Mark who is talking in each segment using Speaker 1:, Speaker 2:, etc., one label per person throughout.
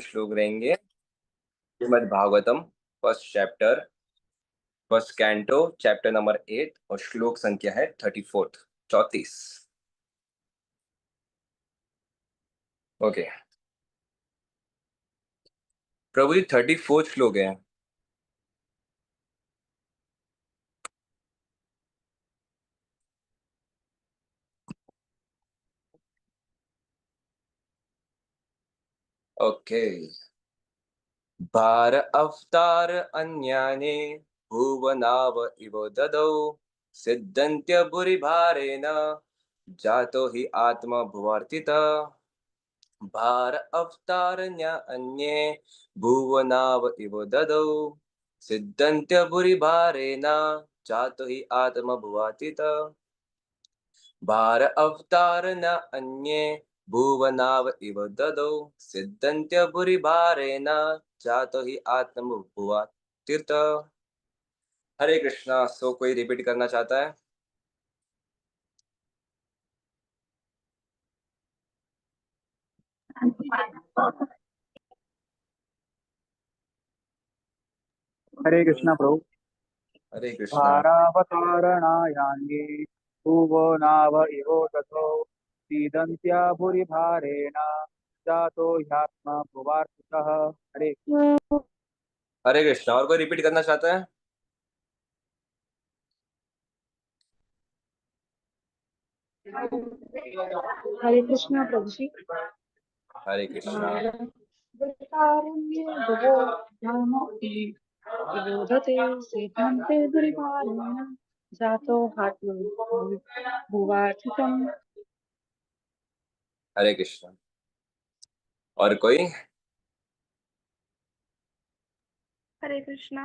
Speaker 1: श्लोक रहेंगे Shrimad Bhagavatam first chapter first canto chapter number 8 और श्लोक संख्या है 34 ओके प्रभु जी 34 श्लोक है। ओके भार अवतार अन्याने भुवनाव इव ददौ सिद्धन्त्य बुरि भारेण जातो हि आत्मा भुवार्तितः भार अवतार अन्ये भुवनाव इव ददौ सिद्धन्त्य बुरि भारेण जातो हि आत्मा भुवार्तितः भार अवतार न अन्ये भुवनाव इव ददौ सिद्धन्त्य बुरि भारेण जातो हि आत्म भुवा तीर्थ। हरे कृष्णा। सो कोई रिपीट करना चाहता है?
Speaker 2: हरे कृष्णा प्रभु।
Speaker 1: हरे कृष्णा।
Speaker 2: भारावतारणायान्ये भुवनाव इवो ततो सीदन्त्या भूरि भारेण जातो ह्यात्मा भुवार्थितः। हरे
Speaker 1: हरे कृष्णा। और कोई रिपीट करना चाहता है?
Speaker 3: हरे कृष्णा प्रभु जी।
Speaker 1: हरे कृष्णा।
Speaker 3: विरोधते सिद्धन्ते दुर्भारेण जातो भुवार्थितम्।
Speaker 1: हरे कृष्णा। और कोई?
Speaker 4: हरे कृष्णा।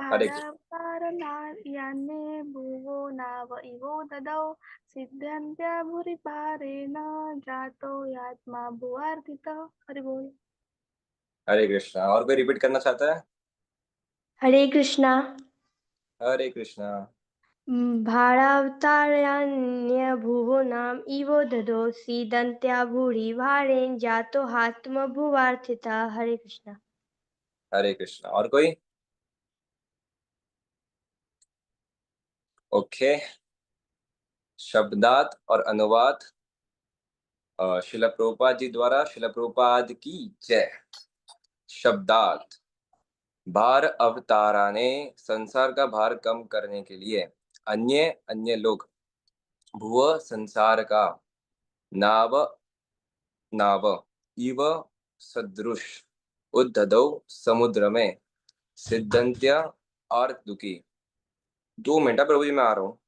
Speaker 1: हरे कृष्णा।
Speaker 4: भारावतारणायान्ये भुवो नाव इवो ददौ सिद्ध्यन्त्य भूरि भारेण जातो यात्मा भुवार्थितः। हरि बोल।
Speaker 1: हरे कृष्णा। और कोई रिपीट करना चाहता है?
Speaker 5: हरे कृष्णा।
Speaker 1: हरे कृष्णा।
Speaker 5: भारावतारण्यभुवनाम् इवो ददौ सीदन्त्या भूरि भारेण जातो हात्मभुवार्थितः। हरे कृष्णा।
Speaker 1: हरे कृष्णा। और कोई? ओके शब्दात और अनुवाद शिला प्रभुपाद जी द्वारा। शिला प्रभुपाद की जय। शब्दात भार अवतारा ने संसार का भार कम करने के लिए अन्य अन्य लोग भुव संसार का नाव नाव इव सदृश उद्धदौ समुद्र में सिद्धंत्य और दुखी। 2 मिनट प्रभु जी मैं आ रहा हूँ,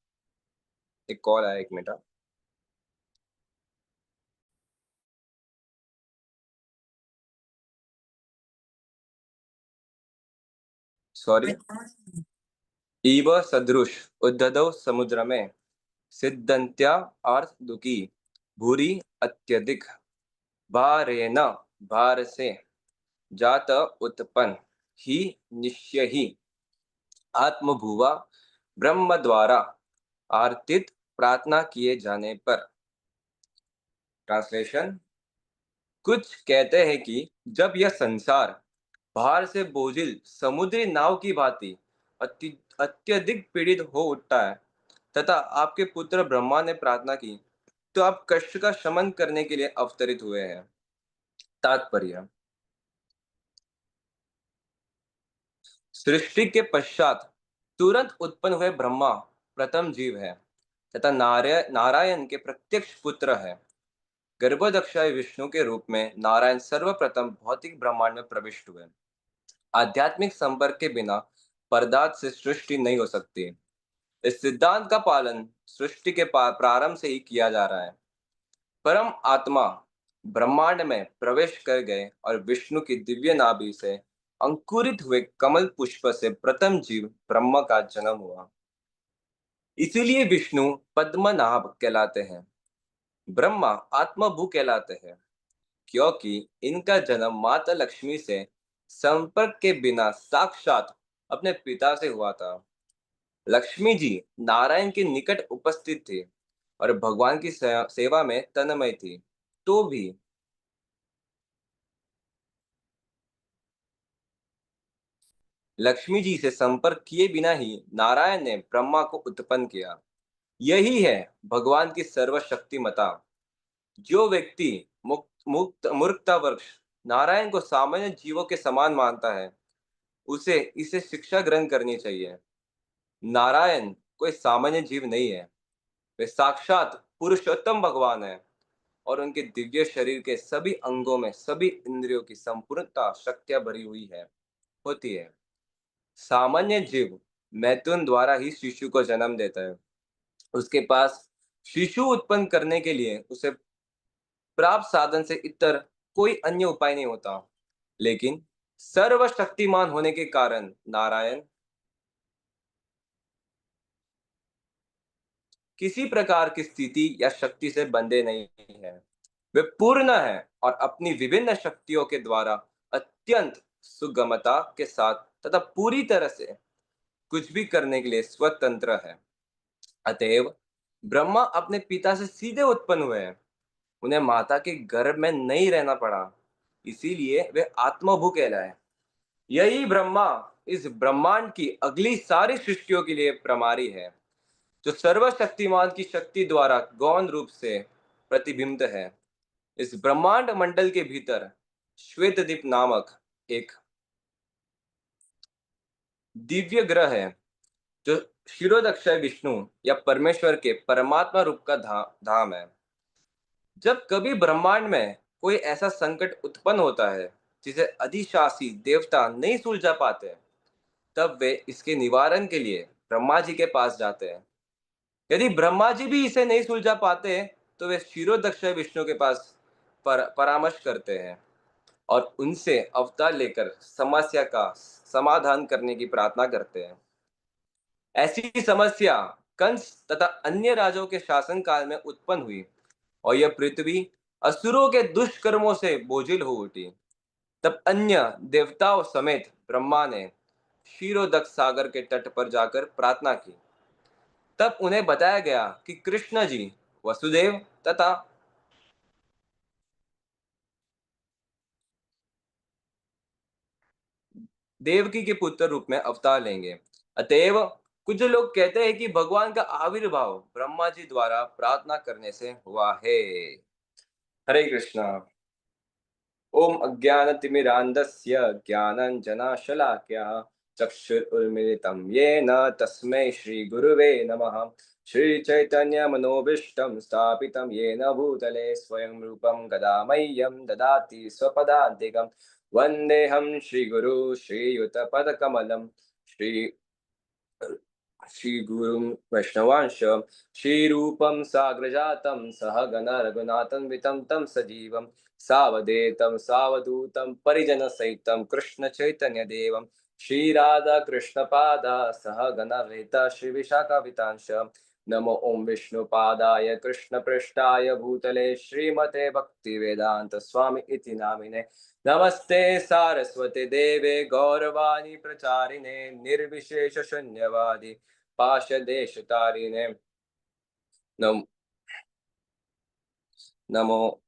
Speaker 1: एक कॉल आया, 1 मिनट। सॉरी। इव सदृश उद्धदौ समुद्र में सिद्धंत्या अर्थ दुखी भूरी अत्यधिक भारेन भार से जात उत्पन्न ही निश्चय ही आत्मभुवा ब्रह्म द्वारा आर्थित प्रार्थना किए जाने पर। ट्रांसलेशन। कुछ कहते हैं कि जब यह संसार भार से बोझिल समुद्री नाव की भांति अत्यधिक पीड़ित हो उठता है तथा आपके पुत्र ब्रह्मा ने प्रार्थना की तो आप कष्ट का शमन करने के लिए अवतरित हुए हैं। तात्पर्य। सृष्टि के पश्चात तुरंत उत्पन्न हुए ब्रह्मा प्रथम जीव है तथा नारायण के प्रत्यक्ष पुत्र है। गर्भोदक्षाय विष्णु के रूप में नारायण सर्वप्रथम भौतिक ब्रह्मांड में प्रविष्ट हुए। आध्यात्मिक संपर्क के बिना पदार्थ से सृष्टि नहीं हो सकती। इस सिद्धांत का पालन सृष्टि के प्रारंभ से ही किया जा रहा है। परम आत्मा ब्रह्मांड में प्रवेश कर गए और विष्णु की दिव्य नाभि से अंकुरित हुए कमल पुष्प से प्रथम जीव ब्रह्म का जन्म हुआ। इसीलिए विष्णु पद्मनाभ कहलाते हैं, ब्रह्मा आत्मभू कहलाते हैं, क्योंकि इनका जन्म माता लक्ष्मी से संपर्क के बिना साक्षात अपने पिता से हुआ था। लक्ष्मी जी नारायण के निकट उपस्थित थी और भगवान की सेवा में तन्मय थी। तो भी लक्ष्मी जी से संपर्क किए बिना ही नारायण ने ब्रह्मा को उत्पन्न किया। यही है भगवान की सर्वशक्तिमता। जो व्यक्ति मूर्खतावश नारायण को सामान्य जीवों के समान मानता है, उसे इसे शिक्षा ग्रहण करनी चाहिए। नारायण कोई सामान्य जीव नहीं है, वे साक्षात पुरुषोत्तम भगवान है और उनके दिव्य शरीर के सभी अंगों में सभी इंद्रियों की संपूर्णता शक्तियां भरी हुई है होती है। सामान्य जीव मैथुन द्वारा ही शिशु को जन्म देता है। उसके पास शिशु उत्पन्न करने के लिए उसे प्राप्त साधन से इतर कोई अन्य उपाय नहीं होता। लेकिन सर्वशक्तिमान होने के कारण नारायण किसी प्रकार की स्थिति या शक्ति से बंधे नहीं है। वे पूर्ण है और अपनी विभिन्न शक्तियों के द्वारा अत्यंत सुगमता के साथ तथा पूरी तरह से कुछ भी करने के लिए स्वतंत्र है। अतएव ब्रह्मा अपने पिता से सीधे उत्पन्न हुए हैं। उन्हें माता के गर्भ में नहीं रहना पड़ा, इसीलिए वे आत्मभू कहलाए। यही ब्रह्मा इस ब्रह्मांड की अगली सारी सृष्टियों के लिए प्रमारी है, जो सर्वशक्तिमान की शक्ति द्वारा गौण रूप से प्रतिबिंबित है। इस ब्रह्मांड मंडल के भीतर श्वेतदीप नामक एक दिव्य ग्रह है, जो क्षीरोदक्षय विष्णु या परमेश्वर के परमात्मा रूप का धाम है। जब कभी ब्रह्मांड में कोई ऐसा संकट उत्पन्न होता है जिसे अधिशासी देवता नहीं सुलझा पाते, तब वे इसके निवारण के लिए ब्रह्मा जी के पास जाते हैं। यदि ब्रह्मा जी भी इसे नहीं सुलझा पाते, तो वे क्षीरोदक्षय विष्णु के पास परामर्श करते हैं और उनसे अवतार लेकर समस्या का समाधान करने की प्रार्थना करते हैं। ऐसी समस्या कंस तथा अन्य राजाओं के शासन काल में उत्पन्न हुई और यह पृथ्वी असुरों के दुष्कर्मों से बोझिल हो उठी। तब अन्य देवताओं समेत ब्रह्मा ने क्षीरोदक सागर के तट पर जाकर प्रार्थना की। तब उन्हें बताया गया कि कृष्ण जी वसुदेव तथा देवकी के पुत्र रूप में अवतार लेंगे। अतएव कुछ लोग कहते हैं कि भगवान का आविर्भाव ब्रह्मा जी द्वारा प्रार्थना करने से हुआ है। हरे कृष्णा। ओम अज्ञानतिमिरान्धस्य ज्ञानाञ्जनशलाकया चक्षुरुन्मीलितं येन तस्मै श्रीगुरुवे नमः। श्रीचैतन्यमनोभीष्टं स्थापितं येन भूतले स्वयं रूपं कदा मह्यं ददाति स्वपदान्तिकं। वन्देऽहं श्रीगुरु श्रीयुतपदकमलं श्री श्रीगुरुं वैष्णवांश श्रीरूपं साग्रजातं सहगण रघुनाथन्वितं तं सजीवं सावधेतं सावधूतं परिजनसहितं कृष्णचैतन्यदेवं श्रीराधाकृष्णपादा सहगणललिता श्रीविशाखावितांश। नमो ओं विष्णुपादाय कृष्णपृष्ठाय भूतले श्रीमते भक्तिवेदांत स्वामी इति नामिने। नमस्ते सारस्वते देवे गौरवाणी प्रचारिणे निर्विशेष शून्यवादी पाशदेशतारिणे। नम नमो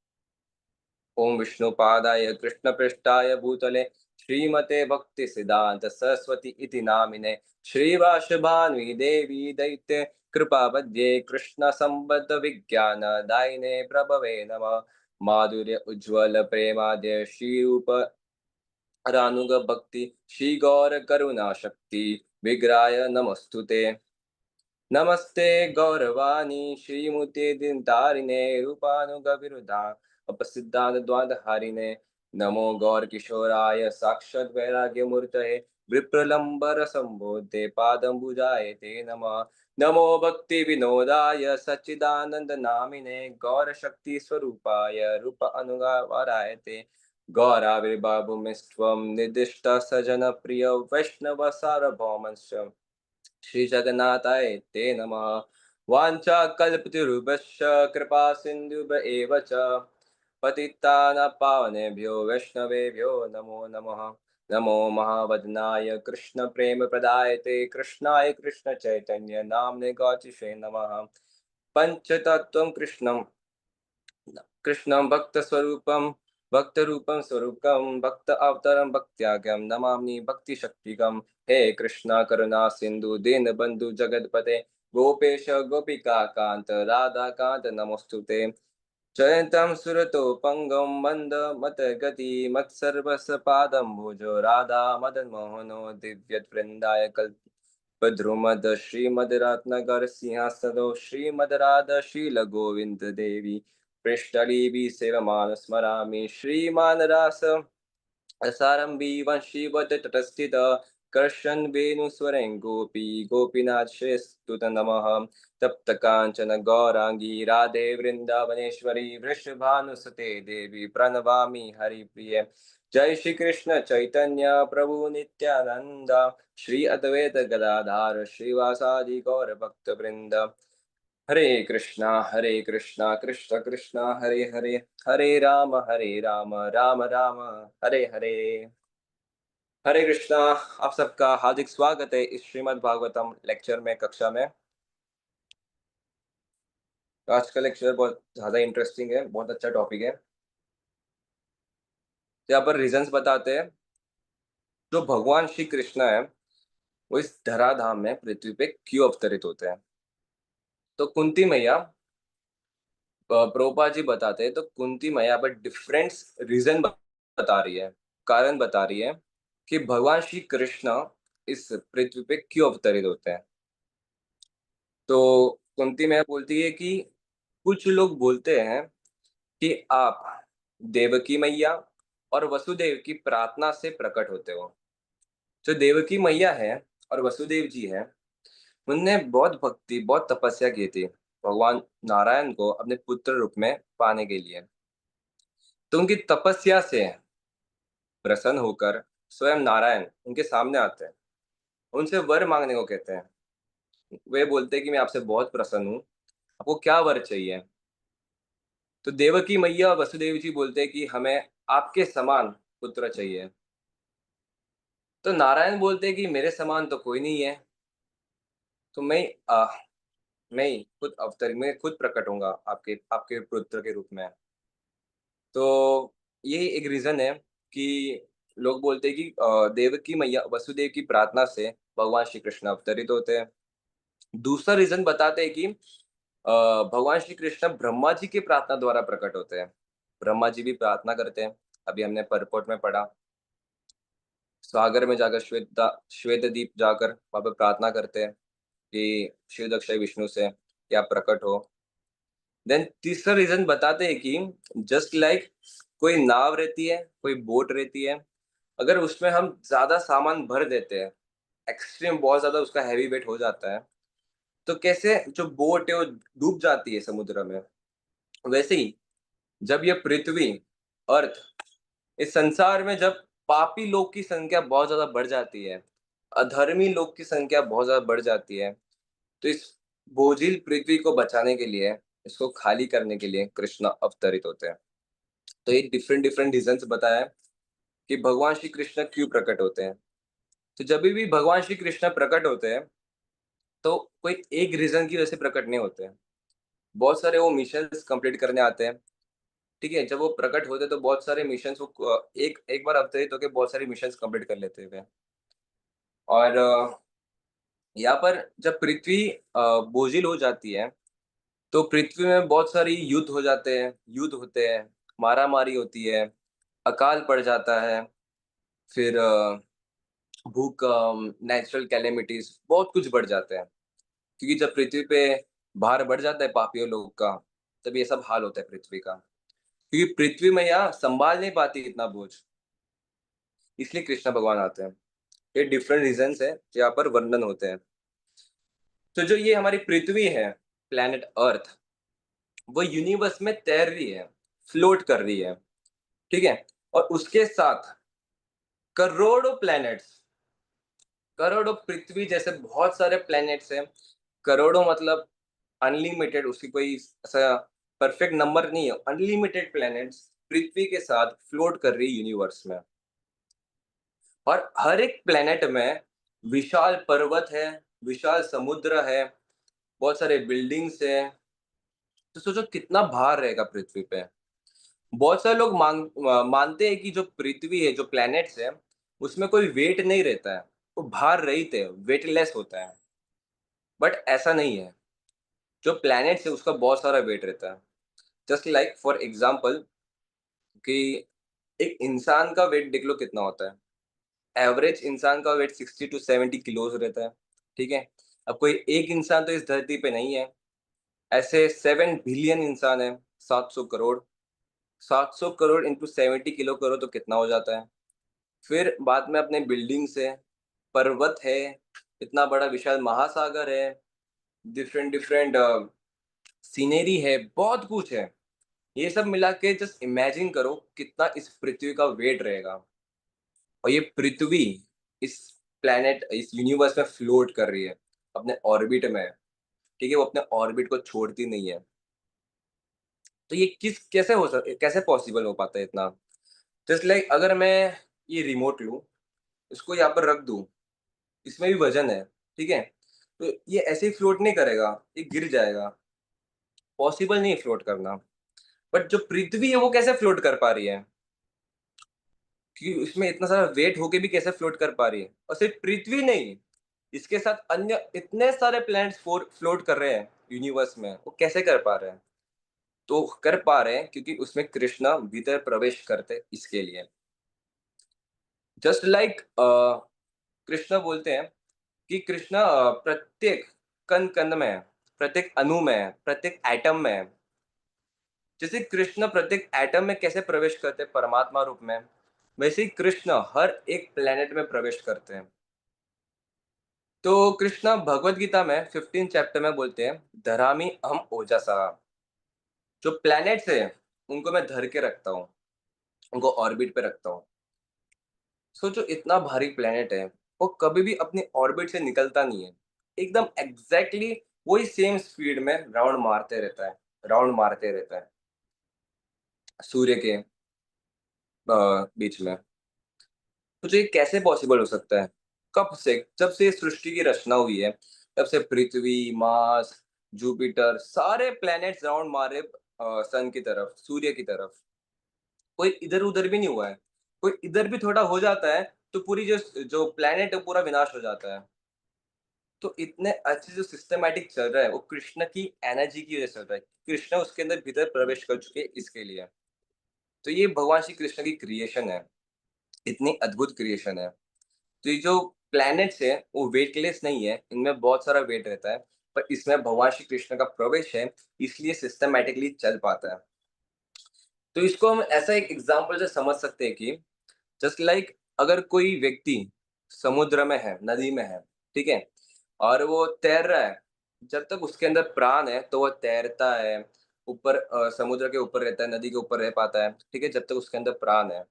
Speaker 1: ओं विष्णुपादाय कृष्णपृष्ठाय भूतले श्रीमते भक्ति सिद्धांत सरस्वती इति नामिने। श्रीवासभान्वी देवी दैत्य कृपावद्ये कृष्ण संबद्ध विज्ञान दायिने प्रभवे नमः। माधुर्य उज्ज्वल प्रेमाद्य श्रीरूप रानुग भक्ति श्री गौर करुणा शक्ति विग्राय नमस्तुते। नमस्ते गौरवाणी श्रीमुते दिनतारिणे रूपानुग विरुद्धा अपसिद्धांत द्वादहारिणे। नमो गौर किशोराय साक्षात् वैराग्य मूर्तये विप्रलंबर संबोधे पादंबुजाय ते नमः। नमो भक्ति विनोदाय सच्चिदानंद नामिने गौर शक्ति स्वरूपाय रूप अनुगावराय ते। गौराविर्भावुमिस्त्वं निर्दिष्ट सजन प्रिय वैष्णव सार्वभौमश्च श्री जगन्नाथाय ते नमः। वाञ्छाकल्पतरुभ्यश्च कृपा सिन्धुभ्य एव च पतितानां पावनेभ्यो वैष्णवेभ्यो नमो नमः। नमो महावदनाय कृष्ण प्रेम प्रदायते कृष्णाय कृष्ण चैतन्य नाम्ने गौचिषे नमः। पंचतत्वं कृष्णं कृष्णं भक्तस्वरूपं भक्त रूपम स्वरूपम भक्त अवतारम भक्त्याग्यम नमामि भक्ति शक्तिकम। हे कृष्णा करुणा सिंधु दीन बंधु जगतपते गोपेश गोपिका कांत राधा कांत नमोस्तुते। जयन्तं सुरतोपङ्गं मन्दमतगति मत्सर्वसपादम्बुजो राधा मदनमोहनो दिव्यवृन्दाय कल्पद्रुमद श्रीमद्रत्नगर सिंहासनो श्रीमद्राधशीलगोविन्ददेवी पृष्ठलीभि सेवमानस्मरामि श्रीमान् रास असारंभी वंशीवत तटस्थित कर्षन् वेणुस्वरं गोपी गोपीनाथ श्रेष्ठुत नमः। तप्त कांचन गौरांगी राधे वृंदावनेश्वरी वृषभानुसुते देवी प्रणवामि हरिप्रिय। जय श्री कृष्ण चैतन्य प्रभु नित्यानंद श्री अद्वैत गदाधार श्रीवासादि गौर भक्त वृंद। हरे कृष्णा कृष्ण कृष्ण हरे हरे हरे राम राम राम हरे हरे। हरे कृष्णा। आप सबका हार्दिक स्वागत है इस श्रीमद् भागवतम लेक्चर में, कक्षा में। आज का लेक्चर बहुत ज्यादा इंटरेस्टिंग है, बहुत अच्छा टॉपिक है। यहाँ पर रीजंस बताते हैं। जो भगवान श्री कृष्ण है वो इस धराधाम में पृथ्वी पे क्यों अवतरित होते हैं। तो कुंती मैया, प्रभुपाद जी बताते हैं, तो कुंती मैया पर डिफरेंट रीजन बता रही है, कारण बता रही है कि भगवान श्री कृष्ण इस पृथ्वी पे क्यों अवतरित होते हैं। तो कुंती मैया बोलती है कि कुछ लोग बोलते हैं कि आप देवकी मैया और वसुदेव की प्रार्थना से प्रकट होते हो। जो देवकी मैया है और वसुदेव जी है, उनने बहुत भक्ति, बहुत तपस्या की थी भगवान नारायण को अपने पुत्र रूप में पाने के लिए। तो उनकी तपस्या से प्रसन्न होकर स्वयं नारायण उनके सामने आते हैं, उनसे वर मांगने को कहते हैं। वे बोलते हैं कि मैं आपसे बहुत प्रसन्न हूँ, आपको क्या वर चाहिए। तो देवकी मैया और वसुदेव जी बोलते हैं कि हमें आपके समान पुत्र चाहिए। तो नारायण बोलते हैं कि मेरे समान तो कोई नहीं है, तो मैं ही खुद अवतर, मैं खुद प्रकट होऊंगा आपके आपके पुत्र के रूप में। तो ये एक रीजन है कि लोग बोलते हैं कि देवकी मैया वसुदेव की प्रार्थना से भगवान श्री कृष्ण अवतरित होते हैं। दूसरा रीजन बताते हैं कि भगवान श्री कृष्ण ब्रह्मा जी की प्रार्थना द्वारा प्रकट होते हैं। ब्रह्मा जी भी प्रार्थना करते हैं, अभी हमने परपोट में पढ़ा। सागर में जाकर श्वेत दीप जाकर वहां पर प्रार्थना करते हैं कि शिव दक्ष विष्णु से क्या प्रकट हो। देन तीसरा रीजन बताते हैं कि जस्ट लाइक कोई नाव रहती है, कोई बोट रहती है, अगर उसमें हम ज्यादा सामान भर देते हैं, एक्सट्रीम बहुत ज्यादा उसका हैवी वेट हो जाता है, तो कैसे जो बोट है वो डूब जाती है समुद्र में, वैसे ही जब ये पृथ्वी, अर्थ, इस संसार में जब पापी लोग की संख्या बहुत ज्यादा बढ़ जाती है, अधर्मी लोग की संख्या बहुत ज्यादा बढ़ जाती है, तो इस बोझिल पृथ्वी को बचाने के लिए, इसको खाली करने के लिए कृष्ण अवतरित होते हैं। तो ये डिफरेंट डिफरेंट रीजंस बताया है कि भगवान श्री कृष्ण क्यों प्रकट होते हैं। तो जब भी भगवान श्री कृष्ण प्रकट होते हैं तो कोई एक रीजन की वजह से प्रकट नहीं होते हैं, बहुत सारे वो मिशंस कंप्लीट करने आते हैं। ठीक है, जब वो प्रकट होते हैं तो बहुत सारे मिशंस वो एक एक बार अवतरित होकर बहुत सारे मिशंस कंप्लीट कर लेते हैं। और यहाँ पर जब पृथ्वी बोझिल हो जाती है तो पृथ्वी में बहुत सारी युद्ध हो जाते हैं, युद्ध होते हैं, मारा मारी होती है, अकाल पड़ जाता है, फिर भूकंप, नेचुरल कैलेमिटीज, बहुत कुछ बढ़ जाते हैं। क्योंकि जब पृथ्वी पे भार बढ़ जाता है पापियों लोगों का, तब ये सब हाल होता है पृथ्वी का। क्योंकि पृथ्वी में यहाँ संभाल नहीं पाती इतना बोझ, इसलिए कृष्ण भगवान आते हैं। ये डिफरेंट रीजंस है यहाँ पर वर्णन होते हैं। तो जो ये हमारी पृथ्वी है, प्लैनेट अर्थ, वो यूनिवर्स में तैर रही है, फ्लोट कर रही है। ठीक है, और उसके साथ करोड़ों प्लैनेट्स, करोड़ों पृथ्वी जैसे बहुत सारे प्लैनेट्स हैं। करोड़ों मतलब अनलिमिटेड, उसकी कोई ऐसा परफेक्ट नंबर नहीं है, अनलिमिटेड प्लैनेट्स पृथ्वी के साथ फ्लोट कर रही है यूनिवर्स में। और हर एक प्लैनेट में विशाल पर्वत है, विशाल समुद्र है, बहुत सारे बिल्डिंग्स है। तो सोचो कितना भार रहेगा पृथ्वी पे। बहुत सारे लोग मानते हैं कि जो पृथ्वी है, जो प्लैनेट्स है, उसमें कोई वेट नहीं रहता है, वो भार रहित है, वेटलेस होता है। बट ऐसा नहीं है। जो प्लैनेट्स है उसका बहुत सारा वेट रहता है। जस्ट लाइक फॉर एग्जांपल कि एक इंसान का वेट देख लो कितना होता है। एवरेज इंसान का वेट 60 to 70 किलोज रहता है। ठीक है। अब कोई एक इंसान तो इस धरती पे नहीं है। ऐसे 7 बिलियन इंसान है। 700 करोड़। 700 करोड़ इंटू 70 किलो करो तो कितना हो जाता है। फिर बाद में अपने बिल्डिंग्स है, पर्वत है, इतना बड़ा विशाल महासागर है, डिफरेंट डिफरेंट सीनरी है, बहुत कुछ है। ये सब मिला के जस्ट इमेजिन करो कितना इस पृथ्वी का वेट रहेगा। और ये पृथ्वी इस प्लेनेट, इस यूनिवर्स में फ्लोट कर रही है, अपने ऑर्बिट में है। ठीक है, वो अपने ऑर्बिट को छोड़ती नहीं है। तो ये कैसे पॉसिबल हो पाता है इतना। जस्ट लाइक अगर मैं ये रिमोट लूँ, इसको यहाँ पर रख दूँ, इसमें भी वजन है। ठीक है। तो ये ऐसे ही फ्लोट नहीं करेगा, ये गिर जाएगा। पॉसिबल नहीं है फ्लोट करना। बट जो पृथ्वी है वो कैसे फ्लोट कर पा रही है, क्योंकि उसमें इतना सारा वेट होके भी कैसे फ्लोट कर पा रही है। और सिर्फ पृथ्वी नहीं, इसके साथ अन्य इतने सारे प्लैनेट्स फ्लोट कर रहे हैं यूनिवर्स में। वो कैसे कर पा रहे हैं? तो कर पा रहे हैं क्योंकि उसमें कृष्णा भीतर प्रवेश करते इसके लिए। जस्ट लाइक कृष्णा बोलते हैं कि कृष्णा प्रत्येक कण कण में है, प्रत्येक अणु में है, प्रत्येक एटम में है। जैसे कृष्ण प्रत्येक एटम में कैसे प्रवेश करते हैं परमात्मा रूप में, वैसे ही कृष्ण हर एक प्लेनेट में प्रवेश करते हैं। तो कृष्ण भगवत गीता में 15 चैप्टर में बोलते हैं, धरामी अहम ओजसा। जो प्लैनेट्स है उनको मैं धर के रखता हूँ, उनको ऑर्बिट पे रखता हूँ। सोचो इतना भारी प्लेनेट है, वो कभी भी अपनी ऑर्बिट से निकलता नहीं है। एकदम एग्जैक्टली वही सेम स्पीड में राउंड मारते रहता है, राउंड मारते रहता है सूर्य के बीच में। तो ये कैसे पॉसिबल हो सकता है? कब से, जब से इस सृष्टि की रचना हुई है, तब से पृथ्वी, मार्स, जुपिटर, सारे प्लैनेट्स राउंड मारे सन की तरफ, सूर्य की तरफ। कोई इधर उधर भी नहीं हुआ है। कोई इधर भी थोड़ा हो जाता है तो पूरी जो जो प्लैनेट है पूरा विनाश हो जाता है। तो इतने अच्छे जो सिस्टमैटिक चल रहा है वो कृष्ण की एनर्जी की वजह से चल रहा है। कृष्ण उसके अंदर भीतर प्रवेश कर चुके हैं इसके लिए। तो ये भगवान श्री कृष्ण की क्रिएशन है, इतनी अद्भुत क्रिएशन है। तो ये जो प्लैनेट्स है वो वेटलेस नहीं है, इनमें बहुत सारा वेट रहता है। पर इसमें भगवान श्री कृष्ण का प्रवेश है, इसलिए सिस्टमैटिकली चल पाता है। तो इसको हम ऐसा एक एग्जांपल से समझ सकते हैं कि जस्ट लाइक अगर कोई व्यक्ति समुद्र में है, नदी में है, ठीक है, और वो तैर रहा है, जब तक उसके अंदर प्राण है तो वो तैरता है, ऊपर समुद्र के ऊपर रहता है, नदी के ऊपर रह पाता है। ठीक है, जब तक उसके अंदर प्राण है।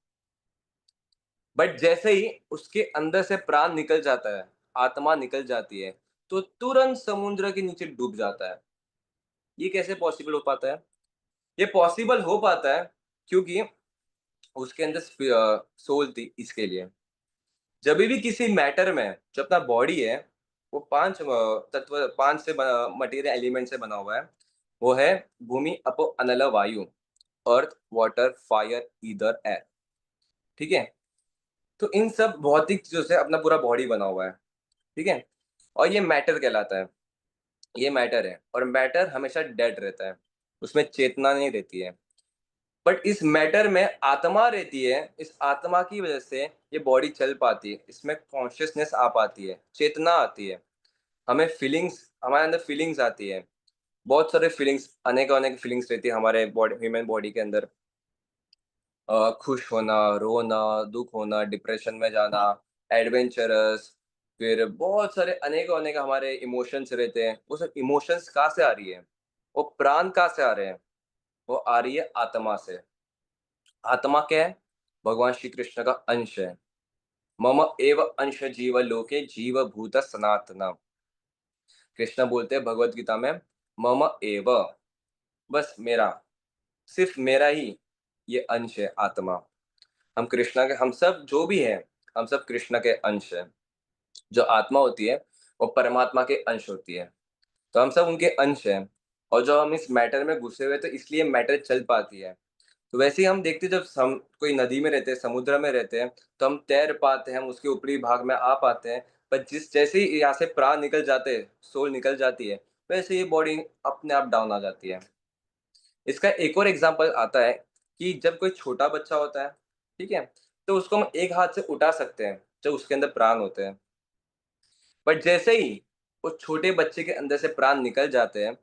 Speaker 1: बट जैसे ही उसके अंदर से प्राण निकल जाता है, आत्मा निकल जाती है, तो तुरंत समुद्र के नीचे डूब जाता है। ये कैसे पॉसिबल हो पाता है? ये पॉसिबल हो पाता है क्योंकि उसके अंदर सोल थी इसके लिए। जब भी किसी मैटर में जो अपना बॉडी है, वो 5 तत्व, 5 से मटेरियल एलिमेंट से बना हुआ है। वो है भूमि, अपो, अनल, वायु, अर्थ, वाटर, फायर, ईदर, एयर। ठीक है। तो इन सब भौतिक चीजों से अपना पूरा बॉडी बना हुआ है। ठीक है। और ये मैटर कहलाता है। ये मैटर है और मैटर हमेशा डेड रहता है, उसमें चेतना नहीं रहती है। बट इस मैटर में आत्मा रहती है, इस आत्मा की वजह से ये बॉडी चल पाती है, इसमें कॉन्शियसनेस आ पाती है, चेतना आती है। हमें फीलिंग्स, हमारे अंदर फीलिंग्स आती है। बहुत सारे फीलिंग्स, अनेक अनेक फीलिंग्स रहती है हमारे बॉडी, ह्यूमन बॉडी के अंदर। खुश होना, रोना, दुख होना, डिप्रेशन में जाना, एडवेंचरस, फिर बहुत सारे अनेक अनेक हमारे इमोशंस रहते हैं। वो सब इमोशंस कहाँ से आ रही है? वो प्राण कहाँ से आ रहे हैं? वो आ रही है आत्मा से। आत्मा क्या है? भगवान श्री कृष्ण का अंश है। मम एव अंश जीव लोके जीव भूत सनातन। कृष्ण बोलते हैं भगवत गीता में, मम एव, बस मेरा, सिर्फ मेरा ही ये अंश है आत्मा। हम कृष्णा के, हम सब जो भी है, हम सब कृष्ण के अंश है। जो आत्मा होती है वो परमात्मा के अंश होती है। तो हम सब उनके अंश हैं। और जो हम इस मैटर में घुसे हुए तो इसलिए मैटर चल पाती है। तो वैसे ही हम देखते हैं जब हम कोई नदी में रहते हैं, समुद्र में रहते हैं, तो हम तैर पाते हैं, हम उसके ऊपरी भाग में आ पाते हैं। पर जैसे ही यहाँ से प्राण निकल जाते हैं, सोल निकल जाती है, वैसे ये बॉडी अपने आप डाउन आ जाती है। इसका एक और एग्जांपल आता है कि जब कोई छोटा बच्चा होता है, ठीक है? तो उसको हम एक हाथ से उठा सकते हैं, जब उसके अंदर प्राण होते हैं। बट जैसे ही उस छोटे बच्चे के अंदर से प्राण निकल जाते हैं,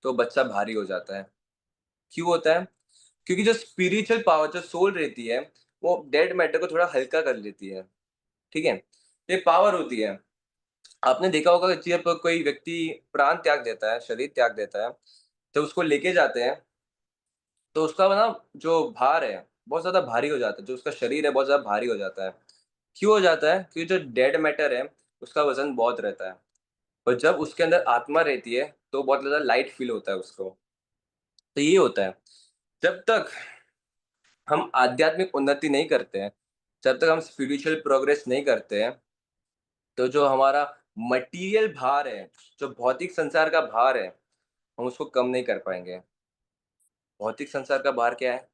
Speaker 1: तो बच्चा भारी हो जाता है। क्यों होता है? क्योंकि जो स्पिरिचुअल पावर, जो सोल रहती है, वो डेड मैटर को थोड़ा हल्का कर लेती है, ठीक है? ये पावर होती है। आपने देखा होगा कि जब कोई व्यक्ति प्राण त्याग देता है, शरीर त्याग देता है, जब उसको लेके जाते हैं, तो उसका ना जो भार है, बहुत ज़्यादा भारी हो जाता है, जो उसका शरीर है बहुत ज़्यादा भारी हो जाता है। क्यों हो जाता है? क्योंकि जो डेड मैटर है, उसका वज़न बहुत रहता है, और जब उसके अंदर आत्मा रहती है, तो बहुत ज़्यादा लाइट फ़ील होता है उसको। तो ये होता है, जब तक हम आध्यात्मिक उन्नति नहीं करते हैं, जब तक हम स्पिरिचुअल प्रोग्रेस नहीं करते हैं, तो जो हमारा मटीरियल भार है, जो भौतिक संसार का भार है, हम उसको कम नहीं कर पाएँगे। भौतिक संसार का भार क्या है?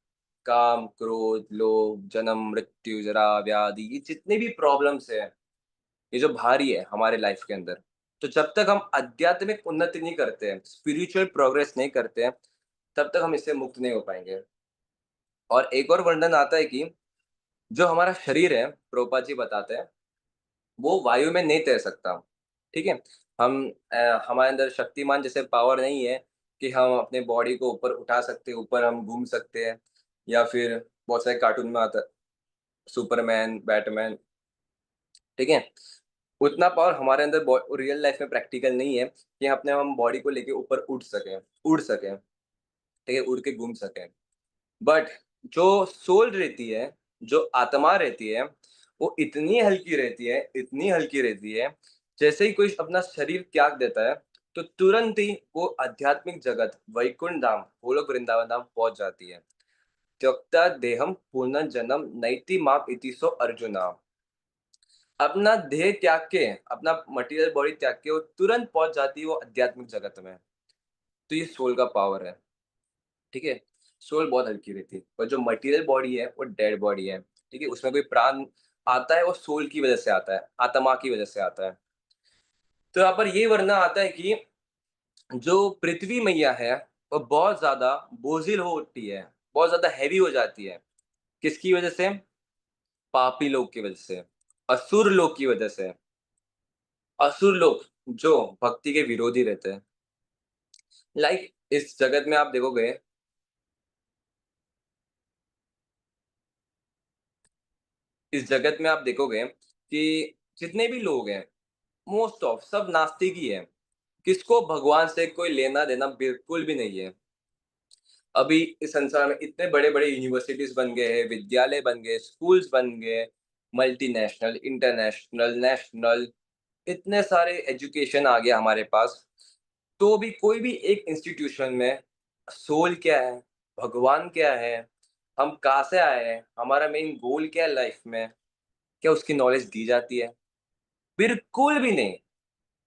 Speaker 1: काम, क्रोध, लोभ, जन्म, मृत्यु, जरा, व्याधि, ये जितने भी प्रॉब्लम्स हैं, ये जो भारी है हमारे लाइफ के अंदर, तो जब तक हम आध्यात्मिक उन्नति नहीं करते हैं, स्पिरिचुअल प्रोग्रेस नहीं करते हैं, तब तक हम इससे मुक्त नहीं हो पाएँगे। और एक और वर्णन आता है कि जो हमारा शरीर है, प्रभुपाद जी बताते हैं, वो वायु में नहीं तैर सकता, ठीक है? हमारे अंदर शक्तिमान जैसे पावर नहीं है कि हम अपने बॉडी को ऊपर उठा सकते हैं, ऊपर हम घूम सकते हैं, या फिर बहुत सारे कार्टून में आता है, सुपरमैन, बैटमैन, ठीक है? उतना पावर हमारे अंदर रियल लाइफ में प्रैक्टिकल नहीं है कि हम बॉडी को लेके ऊपर उड़ सकें, ठीक है? उड़ के घूम सकें। बट जो सोल रहती है, जो आत्मा रहती है, वो इतनी हल्की रहती है, जैसे ही कोई अपना शरीर त्याग देता है, तो तुरंत ही वो आध्यात्मिक जगत, वैकुंठ धाम, गोलोक वृंदावन धाम पहुंच जाती है। त्यक्ता देहम पुनर्जन्म नैति माप इति सो अर्जुना। अपना देह त्याग के, अपना मटेरियल बॉडी त्याग के वो तुरंत पहुंच जाती है वो आध्यात्मिक जगत में। तो ये सोल का पावर है, ठीक है? सोल बहुत हल्की रहती है, और जो मटेरियल बॉडी है वो डेड बॉडी है, ठीक है? उसमें कोई प्राण आता है, वो सोल की वजह से आता है, आत्मा की वजह से आता है। तो यहाँ पर ये वर्णन आता है कि जो पृथ्वी मैया है, वो बहुत ज़्यादा बोझिल होती है, बहुत ज़्यादा हेवी हो जाती है। किसकी वजह से? पापी लोग की वजह से, असुर लोग की वजह से। असुर लोग जो भक्ति के विरोधी रहते हैं। लाइक इस जगत में आप देखोगे, कि जितने भी लोग हैं, मोस्ट ऑफ सब नास्तिक ही है। किसको भगवान से कोई लेना देना बिल्कुल भी नहीं है। अभी इस संसार में इतने बड़े बड़े यूनिवर्सिटीज बन गए हैं, विद्यालय बन गए, स्कूल्स बन गए, मल्टीनेशनल, इंटरनेशनल, नेशनल, इतने सारे एजुकेशन आ गया हमारे पास। तो भी कोई भी एक इंस्टीट्यूशन में सोल क्या है, भगवान क्या है, हम कहाँ से आए हैं, हमारा मेन गोल क्या है लाइफ में, क्या उसकी नॉलेज दी जाती है? बिल्कुल भी नहीं।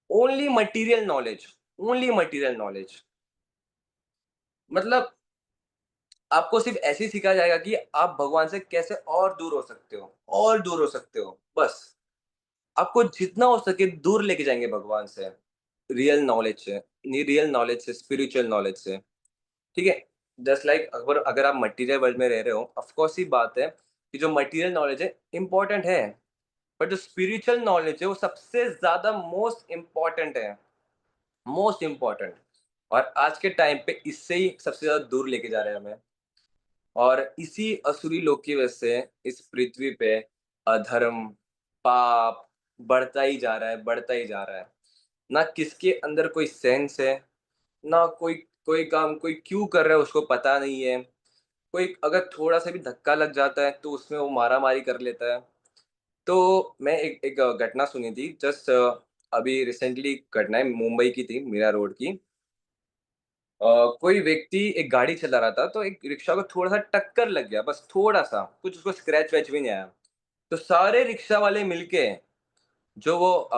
Speaker 1: Only material knowledge, only material knowledge. मतलब आपको सिर्फ ऐसे ही सिखाया जाएगा कि आप भगवान से कैसे और दूर हो सकते हो, और दूर हो सकते हो, बस। आपको जितना हो सके दूर लेके जाएंगे भगवान से, रियल नॉलेज से, रियल नॉलेज से, स्पिरिचुअल नॉलेज से, ठीक है? जस्ट लाइक अगर अगर आप मटेरियल वर्ल्ड में रह रहे हो, ऑफ कोर्स ही बात है कि जो मटेरियल नॉलेज है इंपॉर्टेंट है, बट जो स्पिरिचुअल नॉलेज है वो सबसे ज्यादा मोस्ट इंपॉर्टेंट है, मोस्ट इम्पोर्टेंट। और आज के टाइम पे इससे ही सबसे ज़्यादा दूर लेके जा रहे हैं हमें। और इसी असुरी लोग की वजह से इस पृथ्वी पे अधर्म, पाप बढ़ता ही जा रहा है, बढ़ता ही जा रहा है। ना किसके अंदर कोई सेंस है, ना कोई कोई काम कोई क्यों कर रहा है उसको पता नहीं है। कोई अगर थोड़ा-सा भी धक्का लग जाता है तो उसमें वो मारा-मारी कर लेता है। तो मैं एक एक घटना सुनी थी, जस्ट अभी रिसेंटली घटना है, मुंबई की थी, मीरा रोड की। कोई व्यक्ति एक गाड़ी चला रहा था, तो एक रिक्शा को थोड़ा-सा टक्कर लग गया, बस थोड़ा-सा, कुछ उसको स्क्रैच वैच भी नहीं आया। तो सारे रिक्शा वाले मिलके जो वो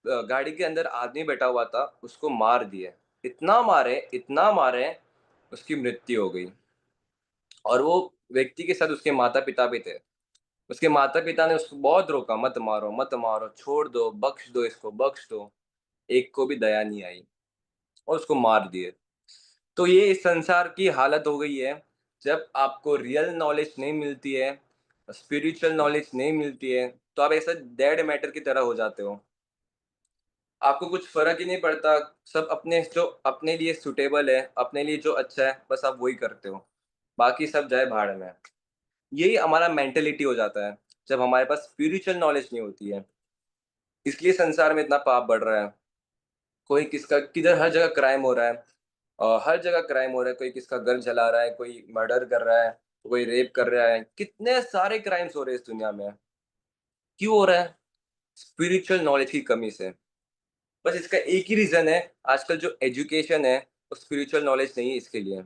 Speaker 1: गाड़ी के अंदर आदमी बैठा हुआ था, उसको मार दिए। इतना मारे, उसकी मृत्यु हो गई। और वो व्यक्ति के साथ उसके माता पिता भी थे। उसके माता पिता ने उसको बहुत रोका, मत मारो मत मारो, छोड़ दो, बख्श दो, इसको बख्श दो। एक को भी दया नहीं आई और उसको मार दिए। तो ये इस संसार की हालत हो गई है। जब आपको रियल नॉलेज नहीं मिलती है, स्पिरिचुअल नॉलेज नहीं मिलती है, तो आप ऐसा डेड मैटर की तरह हो जाते हो। आपको कुछ फ़र्क ही नहीं पड़ता, सब अपने जो अपने लिए सूटेबल है, अपने लिए जो अच्छा है, बस आप वही करते हो। बाकी सब जाए भाड़ में। यही हमारा मेंटालिटी हो जाता है, जब हमारे पास स्पिरिचुअल नॉलेज नहीं होती है। इसलिए संसार में इतना पाप बढ़ रहा है। कोई किसका किधर हर जगह क्राइम हो रहा है। हर जगह क्राइम हो रहा है, कोई किसका घर जला रहा है, कोई मर्डर कर रहा है, कोई रेप कर रहा है। कितने सारे क्राइम्स हो रहे हैं इस दुनिया में। क्यों हो रहा है? स्पिरिचुअल नॉलेज की कमी से। बस इसका एक ही रीज़न है, आजकल जो एजुकेशन है, वो स्पिरिचुअल नॉलेज नहीं है इसके लिए।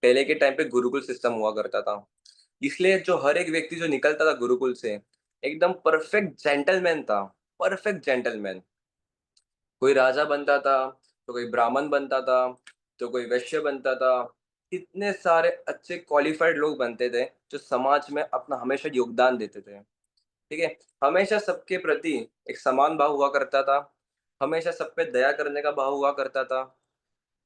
Speaker 1: पहले के टाइम पे गुरुकुल सिस्टम हुआ करता था। इसलिए जो हर एक व्यक्ति जो निकलता था गुरुकुल से, एकदम परफेक्ट जेंटलमैन था, परफेक्ट जेंटलमैन। कोई राजा बनता था, तो कोई ब्राह्मण बनता था, तो कोई वैश्य बनता था। इतने सारे अच्छे क्वालिफाइड लोग बनते थे, जो समाज में अपना हमेशा योगदान देते थे। ठीक है? हमेशा सबके प्रति एक समान भाव हुआ करता था, हमेशा सब पे दया करने का भाव हुआ करता था।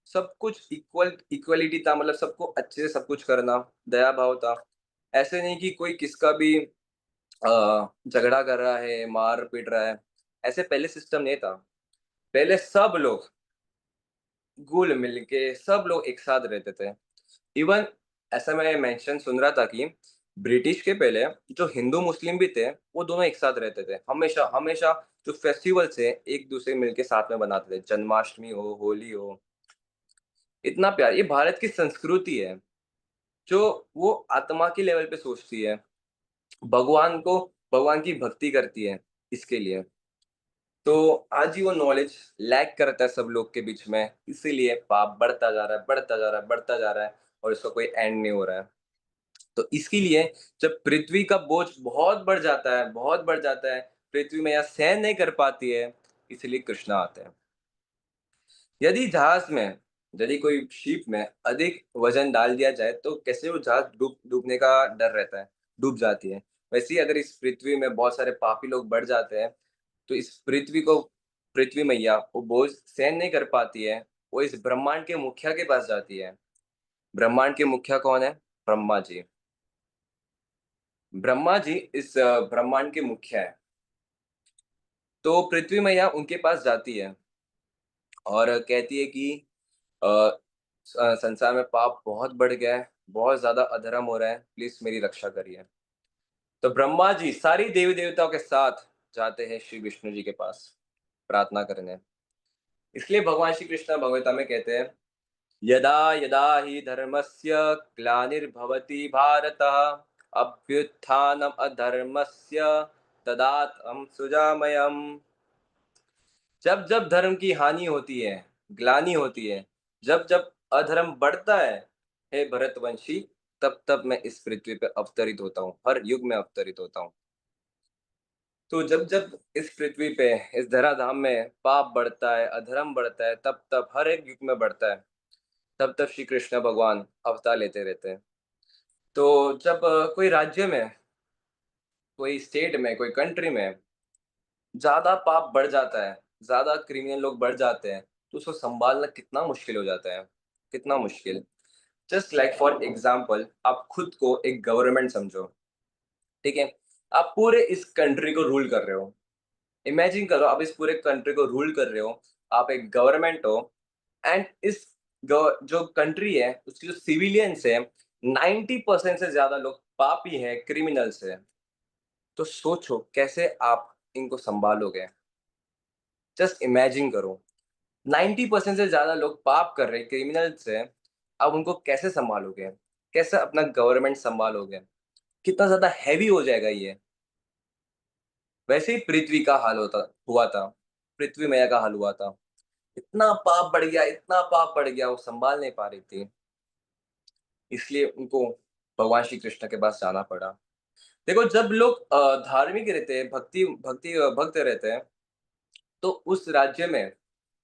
Speaker 1: सब कुछ इक्वलिटी था, मतलब सबको अच्छे से सब कुछ करना, दया भाव था। ऐसे नहीं कि कोई किसका भी झगड़ा कर रहा है, मार-पीट रहा है, ऐसे पहले सिस्टम नहीं था। पहले सब लोग घुल-मिल के सब लोग एक साथ रहते थे। इवन ऐसा मैं मेंशन सुन रहा था कि ब्रिटिश के पहले जो हिंदू मुस्लिम भी थे, वो दोनों एक साथ रहते थे। हमेशा हमेशा जो फेस्टिवल्स है, एक दूसरे मिलके साथ में मनाते थे। जन्माष्टमी हो, होली हो, इतना प्यार। ये भारत की संस्कृति है, जो वो आत्मा के लेवल पे सोचती है, भगवान को भगवान की भक्ति करती है इसके लिए। तो आज ही वो नॉलेज लैक करता है सब लोग के बीच में, इसीलिए पाप बढ़ता जा रहा है, बढ़ता जा रहा है, बढ़ता जा रहा है और इसका कोई एंड नहीं हो रहा है। तो इसके लिए जब पृथ्वी का बोझ बहुत बढ़ जाता है, बहुत बढ़ जाता है, पृथ्वी में यहाँ सहन नहीं कर पाती है, इसलिए कृष्ण आते हैं। यदि जहाज में यदि कोई शिप में अधिक वजन डाल दिया जाए, तो कैसे वो जहाज डूबने का डर रहता है, डूब जाती है। वैसे ही अगर इस पृथ्वी में बहुत सारे पापी लोग बढ़ जाते हैं, तो इस पृथ्वी मैया वो बोझ सहन नहीं कर पाती है, वो इस ब्रह्मांड के मुखिया के पास जाती है। ब्रह्मांड के मुखिया कौन है? ब्रह्मा जी। ब्रह्मा जी इस ब्रह्मांड के मुखिया है। तो पृथ्वी मैया उनके पास जाती है और कहती है कि अ, संसार में पाप बहुत बढ़ गया है, बहुत ज़्यादा अधर्म हो रहा है, प्लीज़ मेरी रक्षा करिए। तो ब्रह्मा जी सारी देवी-देवताओं के साथ जाते हैं श्री विष्णु जी के पास प्रार्थना करने। इसलिए भगवान श्री कृष्ण भगवद्गीता में कहते हैं, यदा यदा हि धर्मस्य ग्लानिर्भवति भारत, अभ्युत्थानम् अधर्मस्य तदात्मं सृजाम्यहम्। जब जब धर्म की हानि होती है, ग्लानि होती है, जब जब अधर्म बढ़ता है, हे भरतवंशी, तब तब मैं इस पृथ्वी पे अवतरित होता हूँ, हर युग में अवतरित होता हूँ। तो जब जब इस पृथ्वी पे, इस धराधाम में पाप बढ़ता है, अधर्म बढ़ता है, तब तब हर एक युग में बढ़ता है, तब तब श्री कृष्ण भगवान अवतार लेते रहते हैं। तो जब कोई राज्य में, कोई स्टेट में, कोई कंट्री में ज़्यादा पाप बढ़ जाता है, ज़्यादा क्रिमिनल लोग बढ़ जाते हैं, तो उसको सँभालना कितना मुश्किल हो जाता है, कितना मुश्किल। जस्ट लाइक फॉर एग्ज़ाम्पल, आप खुद को एक गवर्नमेंट समझो, ठीक है? आप पूरे इस कंट्री को रूल कर रहे हो। इमेजिन करो आप इस पूरे कंट्री को रूल कर रहे हो, आप एक गवर्नमेंट हो एंड इस जो कंट्री है, उसकी जो सिविलियंस है, 90% से ज़्यादा लोग पापी हैं, क्रिमिनल्स हैं। तो सोचो कैसे आप इनको सँभालोगे? जस्ट इमेजिन करो। 90% से ज़्यादा लोग पाप कर रहे हैं, क्रिमिनल्स हैं, अब उनको कैसे सँभालोगे? कैसे अपना गवर्नमेंट सँभालोगे? कितना ज़्यादा हेवी हो जाएगा ये। वैसे ही पृथ्वी का हाल होता हुआ था, पृथ्वी मैया का हाल हुआ था। इतना पाप बढ़ गया, इतना पाप बढ़ गया, वो सँभाल नहीं पा रही थी, इसलिए उनको भगवान श्री कृष्ण के पास जाना पड़ा। देखो जब लोग धार्मिक रहते हैं, भक्त रहते हैं, तो उस राज्य में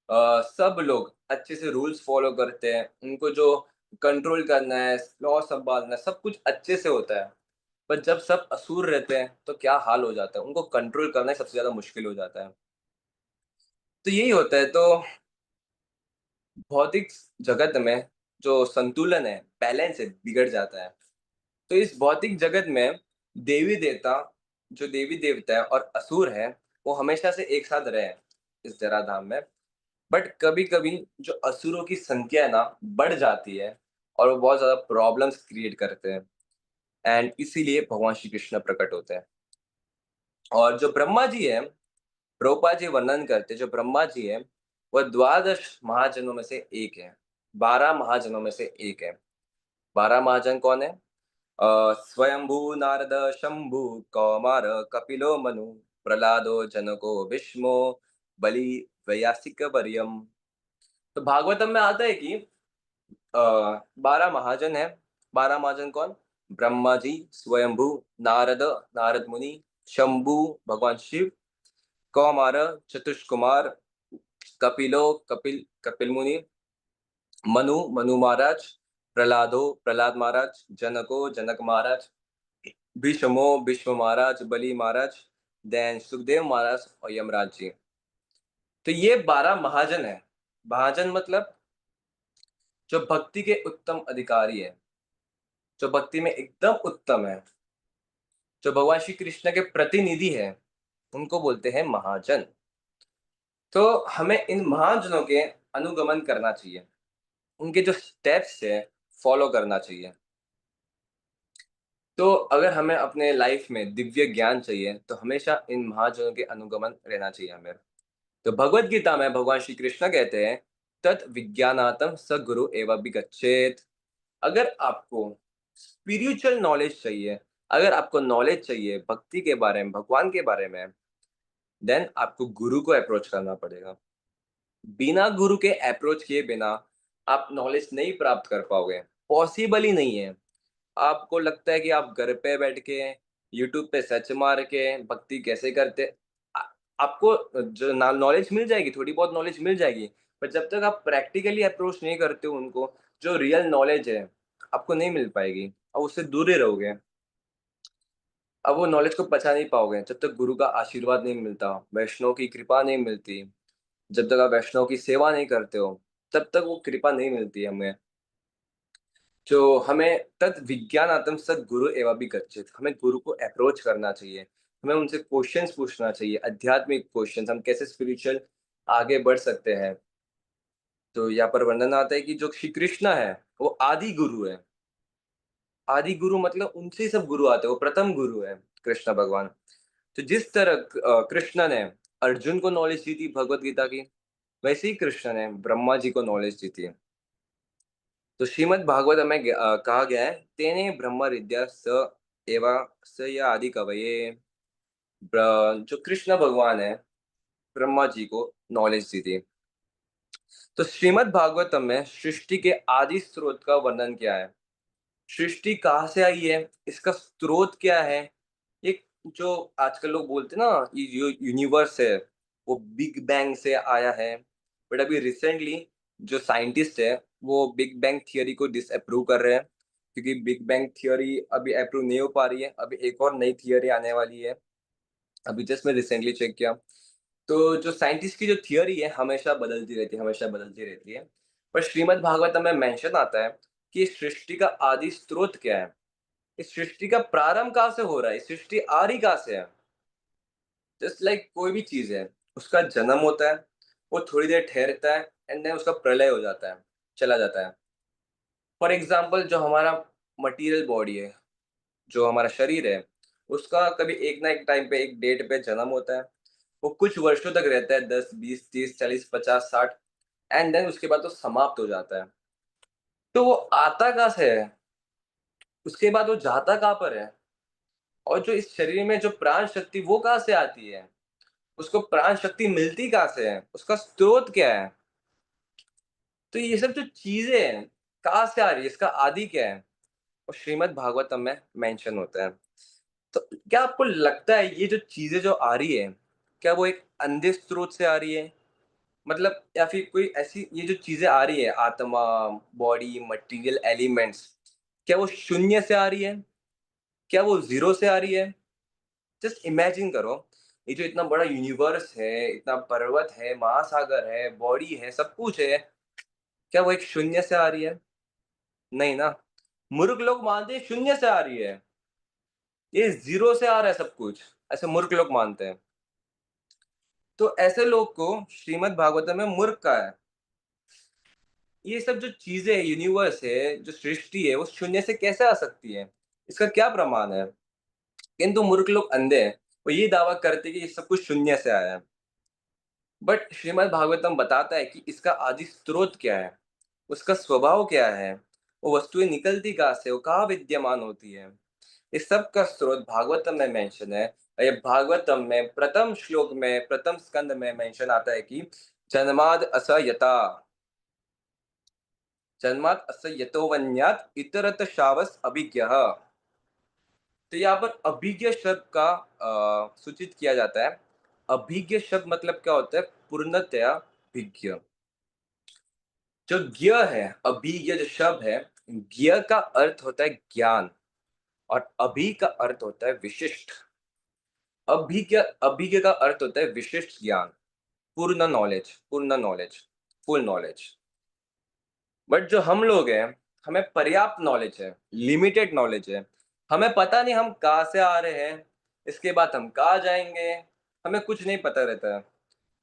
Speaker 1: सब लोग अच्छे से रूल्स फॉलो करते हैं। उनको जो कंट्रोल करना है, लॉ संभालना है, सब कुछ अच्छे से होता है। पर जब सब असुर रहते हैं तो क्या हाल हो जाता है, उनको कंट्रोल करना ही सबसे ज़्यादा मुश्किल हो जाता है। तो यही होता है। तो भौतिक जगत में जो संतुलन है, बैलेंस है, बिगड़ जाता है। तो इस भौतिक जगत में देवी-देवता जो देवी-देवता है और असुर हैं, वो हमेशा से एक साथ रहे हैं इस धराधाम में। बट कभी-कभी जो असुरों की संख्या है ना, बढ़ जाती है और वो बहुत ज़्यादा प्रॉब्लम्स क्रिएट करते हैं एंड इसीलिए भगवान श्री कृष्ण प्रकट होते हैं। और जो ब्रह्मा जी हैं, प्रभुपाद जी वर्णन करते हैं, जो ब्रह्मा जी हैं, वह द्वादश महाजनों में से एक हैं। 12 महाजनों में से एक हैं। 12 महाजन कौन है? स्वयंभू नारद शंभु कौमार कपिलो मनु प्रहलादो जनको भीष्मो बलि वैयासिक वर्यम। तो भागवतम में आता है कि 12 महाजन है। 12 महाजन कौन? ब्रह्मा जी, स्वयंभू, नारद, नारद मुनि, शंभु भगवान शिव, कौमार चतुष्कुमार, कपिलो कपिल कपिल मुनि, मनु मनु महाराज, प्रहलादो प्रहलाद महाराज, जनको जनक महाराज, भीष्मो भीष्म महाराज, बलि महाराज, देन सुखदेव महाराज और यमराज जी। तो ये 12 महाजन है। महाजन मतलब जो भक्ति के उत्तम अधिकारी है, जो भक्ति में एकदम उत्तम है, जो भगवान श्री कृष्ण के प्रतिनिधि है, उनको बोलते हैं महाजन। तो हमें इन महाजनों के अनुगमन करना चाहिए, उनके जो स्टेप्स है फॉलो करना चाहिए। तो अगर हमें अपने लाइफ में दिव्य ज्ञान चाहिए तो हमेशा इन महाजनों के अनुगमन रहना चाहिए हमें। तो भगवत गीता में भगवान श्री कृष्ण कहते हैं, तत् विज्ञानातम स गुरु एवं विगच्छेत। अगर आपको स्पिरिचुअल नॉलेज चाहिए, अगर आपको नॉलेज चाहिए भक्ति के बारे में, भगवान के बारे में, देन आपको गुरु को अप्रोच करना पड़ेगा। बिना गुरु के अप्रोच किए बिना आप नॉलेज नहीं प्राप्त कर पाओगे, पॉसिबल ही नहीं है। आपको लगता है कि आप घर पे बैठ के यूट्यूब पे सर्च मार के भक्ति कैसे करते, आ- आपको जो नॉलेज मिल जाएगी, थोड़ी बहुत नॉलेज मिल जाएगी, पर जब तक आप प्रैक्टिकली अप्रोच नहीं करते हो उनको, जो रियल नॉलेज है आपको नहीं मिल पाएगी और उससे दूर ही रहोगे। अब वो नॉलेज को पचा नहीं पाओगे जब तक गुरु का आशीर्वाद नहीं मिलता, वैष्णव की कृपा नहीं मिलती। जब तक आप वैष्णव की सेवा नहीं करते हो तब तक वो कृपा नहीं मिलती हमें। जो हमें तद विज्ञानातम सद गुरु एवं भी गच्छित, हमें गुरु को अप्रोच करना चाहिए, हमें उनसे क्वेश्चंस पूछना चाहिए, आध्यात्मिक क्वेश्चंस, हम कैसे स्पिरिचुअल आगे बढ़ सकते हैं। तो यहाँ पर वर्णन आता है कि जो श्री कृष्ण है वो आदि गुरु है। आदि गुरु मतलब उनसे ही सब गुरु आते हैं, वो प्रथम गुरु है कृष्ण भगवान। तो जिस तरह कृष्ण ने अर्जुन को नॉलेज दी थी भगवत गीता की, वैसे ही कृष्ण ने ब्रह्मा जी को नॉलेज दी थी। तो श्रीमद् भागवत में कहा गया है, तेने ब्रह्म विद्या स एवा स या आदि कवये। जो कृष्ण भगवान है, ब्रह्मा जी को नॉलेज दी थी। तो श्रीमद् भागवतम में सृष्टि के आदि स्रोत का वर्णन किया है। सृष्टि कहाँ से आई है, इसका स्रोत क्या है। एक जो आजकल लोग बोलते हैं ना, ये जो यूनिवर्स है वो बिग बैंग से आया है। बट अभी रिसेंटली जो साइंटिस्ट है वो बिग बैंग थियरी को डिसअप्रूव कर रहे हैं, क्योंकि बिग बैंग थियरी अभी अप्रूव नहीं हो पा रही है। अभी एक और नई थियरी आने वाली है, अभी जस्ट मैं रिसेंटली चेक किया। तो जो साइंटिस्ट की जो थियरी है हमेशा बदलती रहती है, हमेशा बदलती रहती है। पर श्रीमद् भागवतम में मेंशन आता है कि इस सृष्टि का आदि स्रोत क्या है, इस सृष्टि का प्रारंभ कहाँ से हो रहा है, इस सृष्टि आ रही कहाँ से है। जस्ट लाइक कोई भी चीज है, उसका जन्म होता है, वो थोड़ी देर ठहरता है एंड देन उसका प्रलय हो जाता है, चला जाता है। फॉर एग्जाम्पल जो हमारा मटीरियल बॉडी है, जो हमारा शरीर है, उसका कभी एक ना एक टाइम पे एक डेट पे जन्म होता है। वो कुछ वर्षों तक रहता है, 10 20 30 40 50 60, एंड देन उसके बाद तो समाप्त हो जाता है। तो वो आता कहाँ से है, उसके बाद वो जाता कहाँ पर है, और जो इस शरीर में जो प्राण शक्ति वो कहाँ से आती है, उसको प्राण शक्ति मिलती कहाँ से है, उसका स्रोत क्या है। तो ये सब जो चीजें हैं कहाँ से आ रही है, इसका आदि क्या है, और श्रीमद् भागवतम में मेंशन होता है। तो क्या आपको लगता है ये जो चीजें जो आ रही है, क्या वो एक अंधे स्रोत से आ रही है, मतलब या फिर कोई ऐसी ये जो चीजें आ रही है, आत्मा, बॉडी, मटेरियल एलिमेंट्स, क्या वो शून्य से आ रही है? क्या वो जीरो से आ रही है? जस्ट इमेजिन करो, ये जो इतना बड़ा यूनिवर्स है, इतना पर्वत है, महासागर है, बॉडी है, सब कुछ है, क्या वो एक शून्य से आ रही है? नहीं ना। मूर्ख लोग मानते हैं शून्य से आ रही है, ये जीरो से आ रहा है सब कुछ, ऐसे मूर्ख लोग मानते हैं। तो ऐसे लोग को श्रीमद् भागवतम में मूर्ख का है। ये सब जो चीजें यूनिवर्स है, जो सृष्टि है, वो शून्य से कैसे आ सकती है? इसका क्या प्रमाण है? किंतु मूर्ख लोग अंधे हैं, वो ये दावा करते हैं कि ये सब कुछ शून्य से आया है। बट श्रीमद् भागवतम बताता है कि इसका आदि स्रोत क्या है, उसका स्वभाव क्या है, वो वस्तुएं निकलती कहाँ से, वो कहाँ विद्यमान होती है। इस सब का स्रोत भागवतम में मेंशन है। और ये भागवतम में प्रथम श्लोक में, प्रथम स्कंद में मेंशन आता है कि जन्माद असयता, जन्मात असयतोवन्यात इतरत शावस अभिज्ञः। तो यहाँ पर अभिज्ञ शब्द का सूचित किया जाता है। अभिज्ञ शब्द मतलब क्या होता है? पूर्णतया विज्ञ। जो ज्ञ है, अभिज्ञ जो शब्द है, ज्ञ का अर्थ होता है ज्ञान, और अभि का अर्थ होता है विशिष्ट। अभिज्ञ, अभिज्ञ का अर्थ होता है विशिष्ट ज्ञान, पूर्ण नॉलेज, पूर्ण नॉलेज, फुल नॉलेज। बट जो हम लोग हैं, हमें पर्याप्त नॉलेज है, लिमिटेड नॉलेज है। हमें पता नहीं हम कहाँ से आ रहे हैं, इसके बाद हम कहाँ जाएंगे, हमें कुछ नहीं पता रहता है।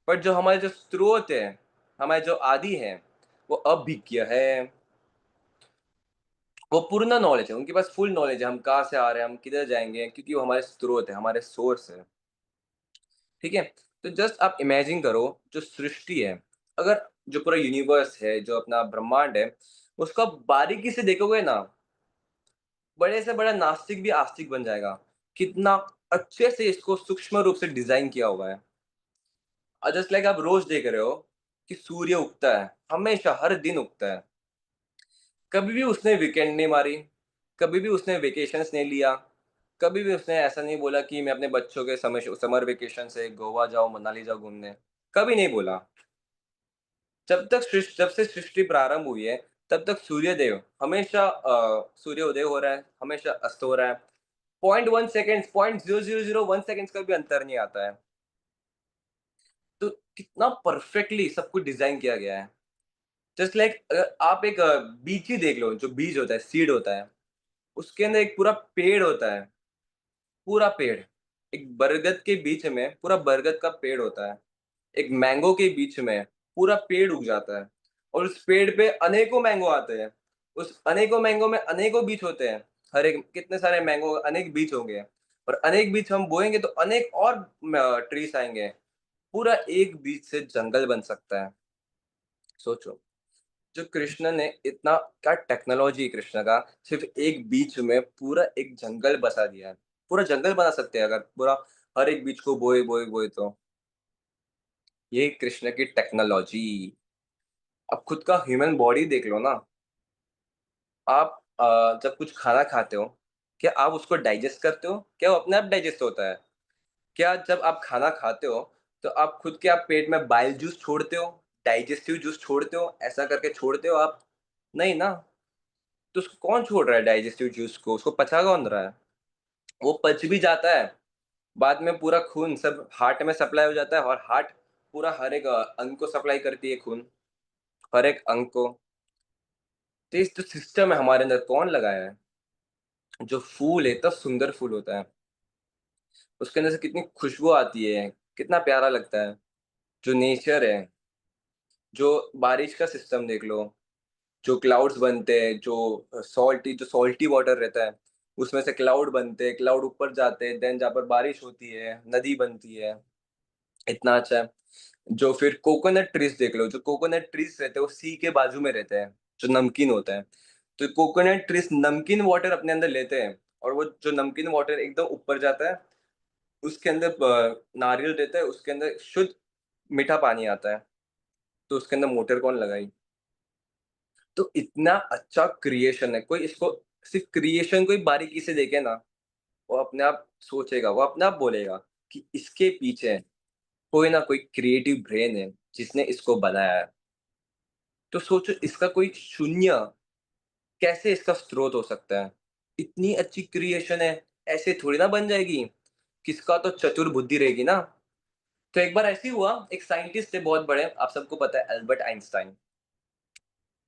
Speaker 1: बट जो हमारे जो स्रोत है, हमारे जो आदि है, वो अभिज्ञ है, वो पूर्ण नॉलेज है, उनके पास फुल नॉलेज है, हम कहाँ से आ रहे हैं, हम किधर जाएंगे, क्योंकि वो हमारे स्रोत है, हमारे सोर्स है। ठीक है। तो जस्ट आप इमेजिन करो, जो सृष्टि है, अगर जो पूरा यूनिवर्स है, जो अपना ब्रह्मांड है, उसको आप बारीकी से देखोगे ना, बड़े से बड़ा नास्तिक भी आस्तिक बन जाएगा। कितना अच्छे से इसको सूक्ष्म रूप से डिजाइन किया हुआ है। जस्ट लाइक आप रोज देख रहे हो कि सूर्य उगता है, हमेशा हर दिन उगता है। कभी भी उसने वीकेंड नहीं मारी, कभी भी उसने वेकेशंस नहीं लिया, कभी भी उसने ऐसा नहीं बोला कि मैं अपने बच्चों के समर वेकेशन से गोवा जाओ, मनाली जाओ घूमने। कभी नहीं बोला। जब से सृष्टि प्रारंभ हुई है, तब तक सूर्यदेव हमेशा सूर्य उदय हो रहा है, हमेशा अस्त हो रहा है। 0.1 सेकेंड, 0.0001 सेकेंड का भी अंतर नहीं आता है। तो कितना परफेक्टली सब कुछ डिजाइन किया गया है। जस्ट लाइक आप एक बीज ही देख लो, जो बीज होता है, सीड होता है, उसके अंदर एक पूरा पेड़ होता है, पूरा पेड़। एक बरगद के बीच में पूरा बरगद का पेड़ होता है, एक मैंगो के बीच में पूरा पेड़ उग जाता है, और उस पेड़ पे अनेकों मैंगो आते हैं। उस अनेकों मैंगो में अनेकों बीज होते हैं। हर एक कितने सारे मैंगो, अनेक बीज होंगे, और अनेक बीज हम बोएंगे तो अनेक और ट्रीज आएंगे। पूरा एक बीज से जंगल बन सकता है। सोचो, जो कृष्ण ने इतना, क्या टेक्नोलॉजी कृष्ण का, सिर्फ एक बीच में पूरा एक जंगल बसा दिया है। पूरा जंगल बना सकते हैं अगर पूरा हर एक बीच को बोए बोए बोए तो। ये कृष्ण की टेक्नोलॉजी। अब खुद का ह्यूमन बॉडी देख लो ना। आप जब कुछ खाना खाते हो, क्या आप उसको डाइजेस्ट करते हो? क्या वो अपने आप डाइजेस्ट होता है? क्या जब आप खाना खाते हो, तो आप खुद के आप पेट में बाइल जूस छोड़ते हो, डाइजेस्टिव जूस छोड़ते हो, ऐसा करके छोड़ते हो आप? नहीं ना। तो उसको कौन छोड़ रहा है डाइजेस्टिव जूस को? उसको पचा कौन रहा है? वो पच भी जाता है, बाद में पूरा खून सब हार्ट में सप्लाई हो जाता है, और हार्ट पूरा हर एक अंग को सप्लाई करती है खून, हर एक अंग को। तो इस जो सिस्टम है हमारे अंदर, कौन लगाया है? जो फूल है, इतना सुंदर फूल होता है, उसके अंदर से कितनी खुशबू आती है, कितना प्यारा लगता है। जो नेचर है, जो बारिश का सिस्टम देख लो, जो क्लाउड्स बनते हैं, जो सॉल्टी वाटर रहता है, उसमें से क्लाउड बनते हैं, क्लाउड ऊपर जाते हैं, देन जहाँ पर बारिश होती है, नदी बनती है। इतना अच्छा है। जो फिर कोकोनट ट्रीज देख लो, जो कोकोनट ट्रीज रहते हैं वो सी के बाजू में रहते हैं, जो नमकीन होता है। तो कोकोनट ट्रीज नमकीन वाटर अपने अंदर लेते हैं, और वो जो नमकीन वाटर एकदम ऊपर जाता है, उसके अंदर नारियल रहता है, उसके अंदर शुद्ध मीठा पानी आता है। तो उसके अंदर मोटर कौन लगाई? तो इतना अच्छा क्रिएशन है। कोई इसको सिर्फ क्रिएशन को ही बारीकी से देखे ना, वो अपने आप सोचेगा, वो अपने आप बोलेगा कि इसके पीछे कोई ना कोई क्रिएटिव ब्रेन है जिसने इसको बनाया है। तो सोचो इसका कोई शून्य कैसे इसका स्रोत हो सकता है? इतनी अच्छी क्रिएशन है, ऐसे थोड़ी ना बन जाएगी। किसका तो चतुर बुद्धि रहेगी ना। तो एक बार ऐसे ही हुआ, एक साइंटिस्ट थे बहुत बड़े, आप सबको पता है अल्बर्ट आइंस्टाइन।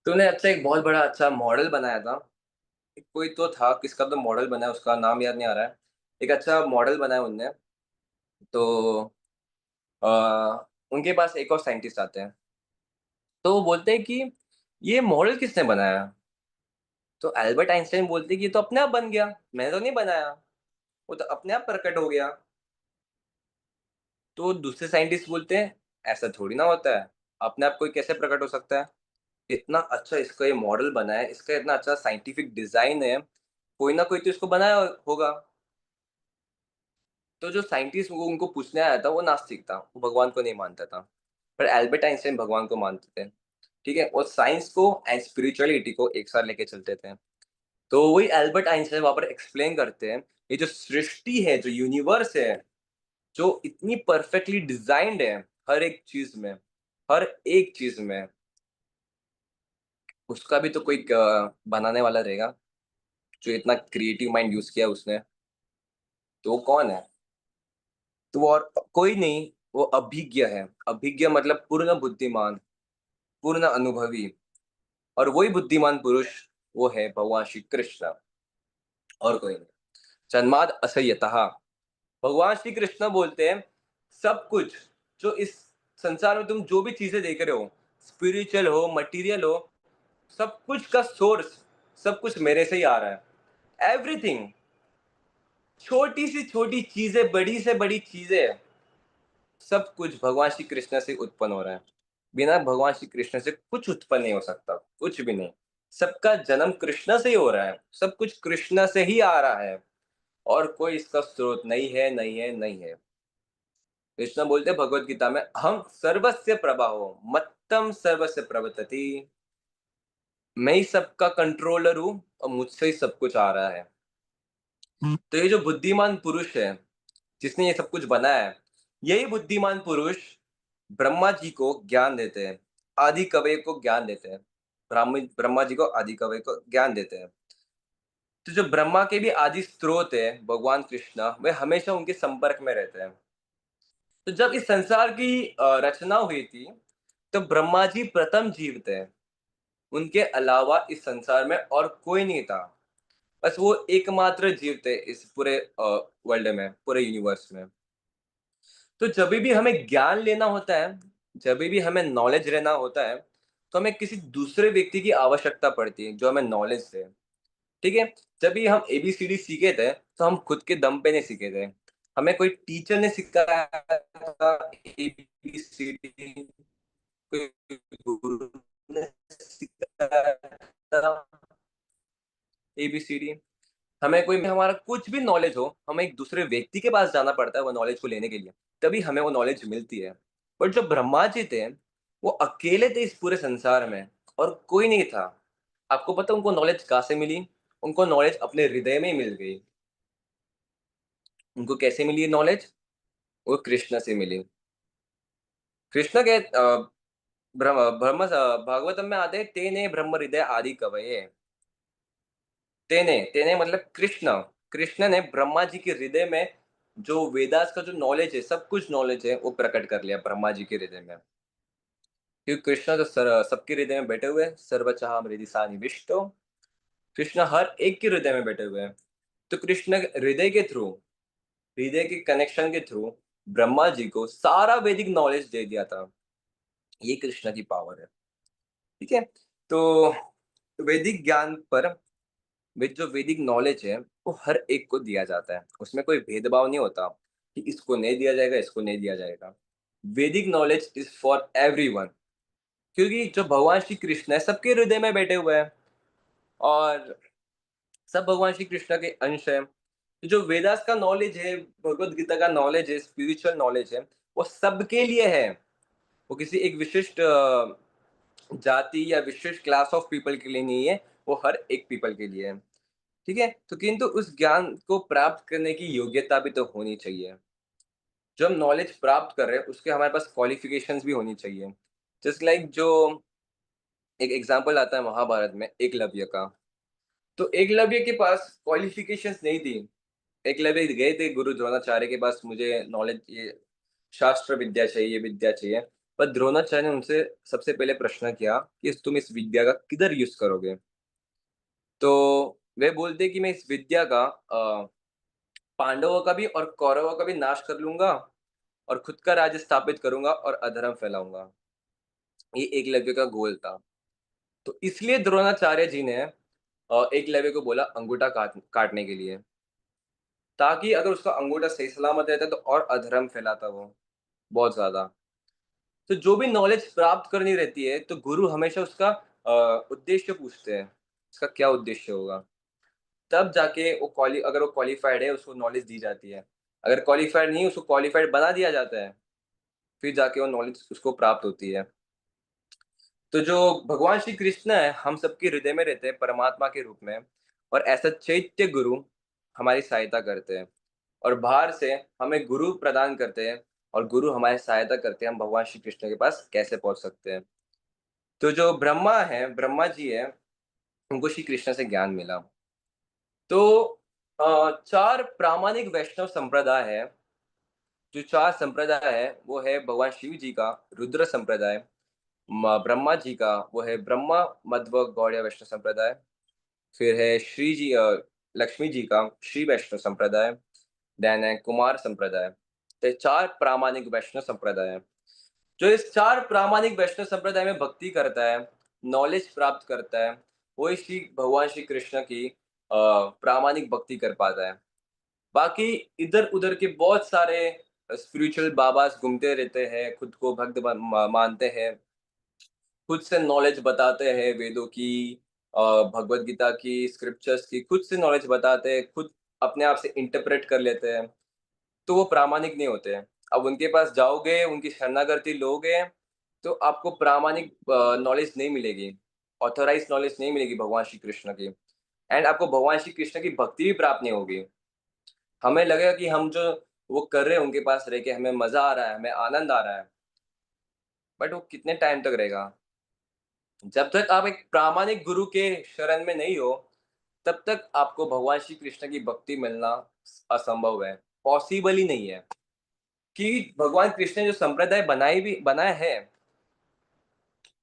Speaker 1: तो उन्हें एक बहुत बड़ा अच्छा मॉडल बनाया था। कोई तो था, किसका तो मॉडल बनाया, उसका नाम याद नहीं आ रहा है। एक अच्छा मॉडल बनाया उनने। तो अ, उनके पास एक और साइंटिस्ट आते हैं। तो वो बोलते हैं कि ये मॉडल किसने बनाया? तो अल्बर्ट आइंस्टाइन बोलते हैं कि ये तो अपने आप बन गया, मैंने तो नहीं बनाया, वो तो अपने आप प्रकट हो गया। तो दूसरे साइंटिस्ट बोलते हैं ऐसा थोड़ी ना होता है, अपने आप कोई कैसे प्रकट हो सकता है? इतना अच्छा इसका ये मॉडल बना है, इसका इतना अच्छा साइंटिफिक डिजाइन है, कोई ना कोई तो इसको बनाया होगा। तो जो साइंटिस्ट वो उनको पूछने आया था वो नास्तिक था, वो भगवान को नहीं मानता था। पर एल्बर्ट आइंस्टाइन भगवान को मानते थे। ठीक है, और साइंस को एंड स्पिरिचुअलिटी को एक साथ लेके चलते थे। तो वही एल्बर्ट आइंस्टाइन वहां पर एक्सप्लेन करते हैं, ये जो सृष्टि है, जो यूनिवर्स है, जो इतनी परफेक्टली डिजाइंड है, हर एक चीज में, हर एक चीज में, उसका भी तो कोई बनाने वाला रहेगा, जो इतना क्रिएटिव माइंड यूज किया उसने। तो वो कौन है? तो वो और कोई नहीं, वो अभिज्ञ है। अभिज्ञ मतलब पूर्ण बुद्धिमान, पूर्ण अनुभवी। और वही बुद्धिमान पुरुष वो है भगवान श्री कृष्ण, और कोई नहीं। जन्माद असह्यतः, भगवान श्री कृष्ण बोलते हैं सब कुछ जो इस संसार में तुम जो भी चीजें देख रहे हो, स्पिरिचुअल हो, मटेरियल हो, सब कुछ का सोर्स, सब कुछ मेरे से ही आ रहा है। एवरीथिंग, छोटी से छोटी चीजें, बड़ी से बड़ी चीजें, सब कुछ भगवान श्री कृष्ण से उत्पन्न हो रहा है। बिना भगवान श्री कृष्ण से कुछ उत्पन्न नहीं हो सकता, कुछ भी नहीं। सबका जन्म कृष्ण से ही हो रहा है, सब कुछ कृष्ण से ही आ रहा है, और कोई इसका स्रोत नहीं है, नहीं है, नहीं है। कृष्ण बोलते हैं भगवत गीता में, हम सर्वस्य प्रभाहो मत्तम सर्वस्य प्रवर्तति, मैं ही सबका कंट्रोलर हूँ और मुझसे ही सब कुछ आ रहा है। तो ये जो बुद्धिमान पुरुष है जिसने ये सब कुछ बनाया है, यही बुद्धिमान पुरुष ब्रह्मा जी को ज्ञान देते हैं, आदि कवि को ज्ञान देते हैं। ब्रह्मा जी को आदि कवि को ज्ञान देते हैं। तो जो ब्रह्मा के भी आदि स्रोत है भगवान कृष्ण, वे हमेशा उनके संपर्क में रहते हैं। तो जब इस संसार की रचना हुई थी, तो ब्रह्मा जी प्रथम जीव थे। उनके अलावा इस संसार में और कोई नहीं था। बस वो एकमात्र जीव थे इस पूरे वर्ल्ड में, पूरे यूनिवर्स में। तो जब भी हमें ज्ञान लेना होता है, जब भी हमें नॉलेज लेना होता है, तो हमें किसी दूसरे व्यक्ति की आवश्यकता पड़ती है जो हमें नॉलेज दे। ठीक है, जब भी हम एबीसीडी सीखे थे, तो हम खुद के दम पे नहीं सीखे थे। हमें कोई टीचर ने सिखाया था एबीसीडी, कोई गुरु ने सिखाया था एबीसीडी। हमें कोई हमारा कुछ भी नॉलेज हो, हमें एक दूसरे व्यक्ति के पास जाना पड़ता है वो नॉलेज को लेने के लिए, तभी हमें वो नॉलेज मिलती है। बट जो ब्रह्मा जी थे, वो अकेले थे इस पूरे संसार में, और कोई नहीं था। आपको पता उनको नॉलेज कहाँ से मिली? उनको नॉलेज अपने हृदय में ही मिल गई। उनको कैसे मिली नॉलेज? वो कृष्ण से मिली। कृष्ण के भागवतम में आते हैं, तेने ब्रह्म हृदय आदि कवये। तेने तेने मतलब कृष्ण, कृष्ण ने ब्रह्मा जी के हृदय में जो वेदास का जो नॉलेज है, सब कुछ नॉलेज है, वो प्रकट कर लिया ब्रह्मा जी के हृदय में। क्योंकि कृष्ण तो सबके हृदय में बैठे हुए हैं, सर्वचहा हृदय सा निविष्टो। कृष्ण हर एक के हृदय में बैठे हुए हैं। तो कृष्ण हृदय के थ्रू, हृदय के कनेक्शन के थ्रू ब्रह्मा जी को सारा वैदिक नॉलेज दे दिया था। ये कृष्ण की पावर है। ठीक है, तो वैदिक ज्ञान पर, जो वैदिक नॉलेज है, वो हर एक को दिया जाता है, उसमें कोई भेदभाव नहीं होता कि इसको नहीं दिया जाएगा, इसको नहीं दिया जाएगा। वैदिक नॉलेज इज फॉर एवरीवन, क्योंकि जो भगवान श्री कृष्ण है सबके हृदय में बैठे हुए हैं, और सब भगवान श्री कृष्ण के अंश है। जो वेदास का नॉलेज है, भगवत गीता का नॉलेज है, स्पिरिचुअल नॉलेज है, वो सबके लिए है। वो किसी एक विशिष्ट जाति या विशिष्ट क्लास ऑफ पीपल के लिए नहीं है, वो हर एक पीपल के लिए है। ठीक है, तो किंतु उस ज्ञान को प्राप्त करने की योग्यता भी तो होनी चाहिए। जो हम नॉलेज प्राप्त कर रहे हैं उसके हमारे पास क्वालिफिकेशंस भी होनी चाहिए। जस्ट लाइक जो एक एग्जांपल आता है महाभारत में एकलव्य का, तो एकलव्य के पास क्वालिफिकेशंस नहीं थी। एकलव्य गए थे गुरु द्रोणाचार्य के पास, मुझे नॉलेज ये शास्त्र विद्या चाहिए। पर द्रोणाचार्य ने उनसे सबसे पहले प्रश्न किया कि तुम इस विद्या का किधर यूज करोगे? तो वे बोलते कि मैं इस विद्या का पांडवों का भी और कौरवों का भी नाश कर लूंगा और खुद का राज्य स्थापित करूंगा और अधर्म फैलाऊंगा। ये एकलव्य का गोल था। तो इसलिए द्रोणाचार्य जी ने एकलव्य को बोला अंगूठा काटने के लिए, ताकि अगर उसका अंगूठा सही सलामत रहता तो और अधर्म फैलाता वो बहुत ज्यादा। तो जो भी नॉलेज प्राप्त करनी रहती है तो गुरु हमेशा उसका उद्देश्य पूछते हैं, इसका क्या उद्देश्य होगा, तब जाके वो अगर वो क्वालिफाइड है उसको नॉलेज दी जाती है। अगर क्वालिफाइड नहीं उसको क्वालिफाइड बना दिया जाता है, फिर जाके वो नॉलेज उसको प्राप्त होती है। तो जो भगवान श्री कृष्ण है हम सबके हृदय में रहते हैं परमात्मा के रूप में, और ऐसा चैत्य गुरु हमारी सहायता करते हैं और बाहर से हमें गुरु प्रदान करते हैं, और गुरु हमारी सहायता करते हैं हम भगवान श्री कृष्ण के पास कैसे पहुंच सकते हैं। तो जो ब्रह्मा जी है, उनको श्री कृष्ण से ज्ञान मिला। तो चार प्रामाणिक वैष्णव संप्रदाय है। जो चार संप्रदाय है वो है भगवान शिव जी का रुद्र संप्रदाय, ब्रह्मा जी का वो है ब्रह्मा मध्व गौड़ीय वैष्णव संप्रदाय, फिर है लक्ष्मी जी का श्री वैष्णव संप्रदाय, देन है कुमार संप्रदाय। तो ये चार प्रामाणिक वैष्णव संप्रदाय है। जो इस चार प्रामाणिक वैष्णव संप्रदाय में भक्ति करता है, नॉलेज प्राप्त करता है, वो ही श्री भगवान श्री कृष्ण की प्रामाणिक भक्ति कर पाता है। बाकी इधर उधर के बहुत सारे स्पिरिचुअल बाबास घूमते रहते हैं, खुद को भक्त मानते हैं, खुद से नॉलेज बताते हैं वेदों की, भगवत गीता की, स्क्रिप्चर्स की, खुद से नॉलेज बताते हैं, खुद अपने आप से इंटरप्रेट कर लेते हैं, तो वो प्रामाणिक नहीं होते हैं। अब उनके पास जाओगे, उनकी शरणागति लोगे, तो आपको प्रामाणिक नॉलेज नहीं मिलेगी, ऑथराइज नॉलेज नहीं मिलेगी भगवान श्री कृष्ण की, एंड आपको भगवान श्री कृष्ण की भक्ति भी प्राप्त नहीं होगी। हमें लगेगा कि हम जो वो कर रहे हैं उनके पास रह के हमें मजा आ रहा है, हमें आनंद आ रहा है, बट वो कितने टाइम तक रहेगा? जब तक आप एक प्रामाणिक गुरु के शरण में नहीं हो, तब तक आपको भगवान श्री कृष्ण की भक्ति मिलना असंभव है, पॉसिबल ही नहीं है। कि भगवान कृष्ण ने जो संप्रदाय बनाया है,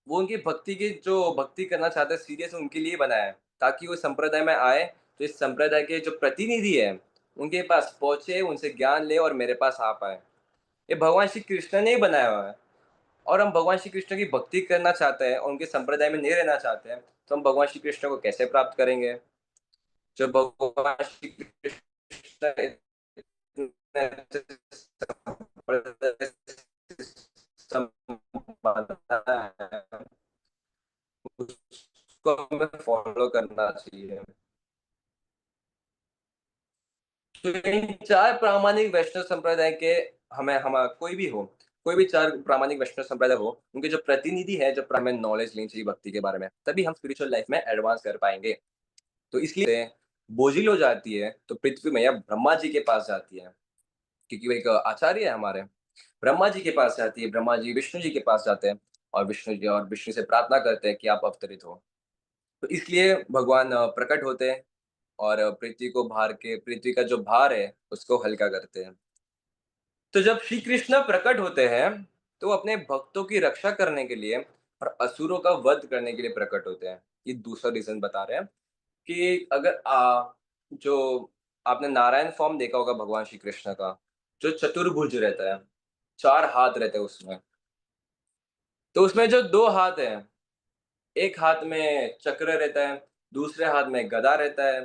Speaker 1: वो उनकी भक्ति की जो भक्ति करना चाहते हैं सीरियस उनके लिए बनाया है, ताकि वो संप्रदाय में आए तो इस संप्रदाय के जो प्रतिनिधि है उनके पास पहुंचे, उनसे ज्ञान ले और मेरे पास आ पाए। ये भगवान श्री कृष्ण ने ही बनाया हुआ है। और हम भगवान श्री कृष्ण की भक्ति करना चाहते हैं और उनके संप्रदाय में नहीं रहना चाहते हैं, तो हम भगवान श्री कृष्ण को कैसे प्राप्त करेंगे? जो भगवान श्री कृष्ण इतने अच्छे संप्रदाय system बनाया है, उसको हमें फॉलो करना चाहिए। तो इन चार प्रामाणिक वैष्णव संप्रदाय के, हमें हम कोई भी हो, कोई भी चार प्रामाणिक वैष्णव संप्रदाय हो, उनके जो प्रतिनिधि है, जो हमें नॉलेज लेनी चाहिए भक्ति के बारे में, तभी हम स्पिरिचुअल लाइफ में एडवांस कर पाएंगे। तो इसलिए बोझिल हो जाती है तो पृथ्वी मैया ब्रह्मा जी के पास जाती है, क्योंकि वो एक आचार्य है हमारे। ब्रह्मा जी के पास जाती है, ब्रह्मा जी विष्णु जी के पास जाते हैं और विष्णु से प्रार्थना करते हैं कि आप अवतरित हो। तो इसलिए भगवान प्रकट होते हैं और पृथ्वी का जो भार है उसको हल्का करते हैं। तो जब श्री कृष्ण प्रकट होते हैं तो वो अपने भक्तों की रक्षा करने के लिए और असुरों का वध करने के लिए प्रकट होते हैं। ये दूसरा रीजन बता रहे हैं कि अगर जो आपने नारायण फॉर्म देखा होगा भगवान श्री कृष्ण का, जो चतुर्भुज रहता है, चार हाथ रहते हैं उसमें, तो उसमें जो दो हाथ हैं, एक हाथ में चक्र रहता है, दूसरे हाथ में गदा रहता है,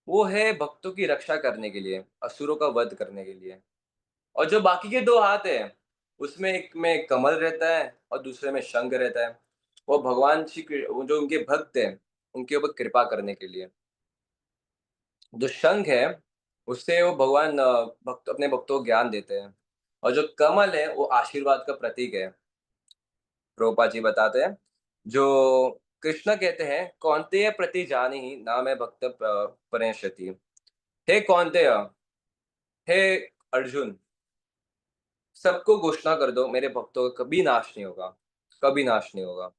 Speaker 1: वो है भक्तों की रक्षा करने के लिए, असुरों का वध करने के लिए। और जो बाकी के दो हाथ हैं, उसमें एक में कमल रहता है और दूसरे में शंख रहता है, वो वो जो उनके भक्त हैं उनके ऊपर कृपा करने के लिए। जो शंख है उससे वो भगवान अपने भक्तों को ज्ञान देते हैं, और जो कमल है वो आशीर्वाद का प्रतीक है। प्रभुपाद जी बताते हैं, जो कृष्ण कहते हैं कौन्तेय प्रति जानी ही नाम है भक्त प्रणश्यति। हे कौन्तेय, हे अर्जुन, सबको घोषणा कर दो, मेरे भक्तों का कभी नाश नहीं होगा, कभी नाश नहीं होगा।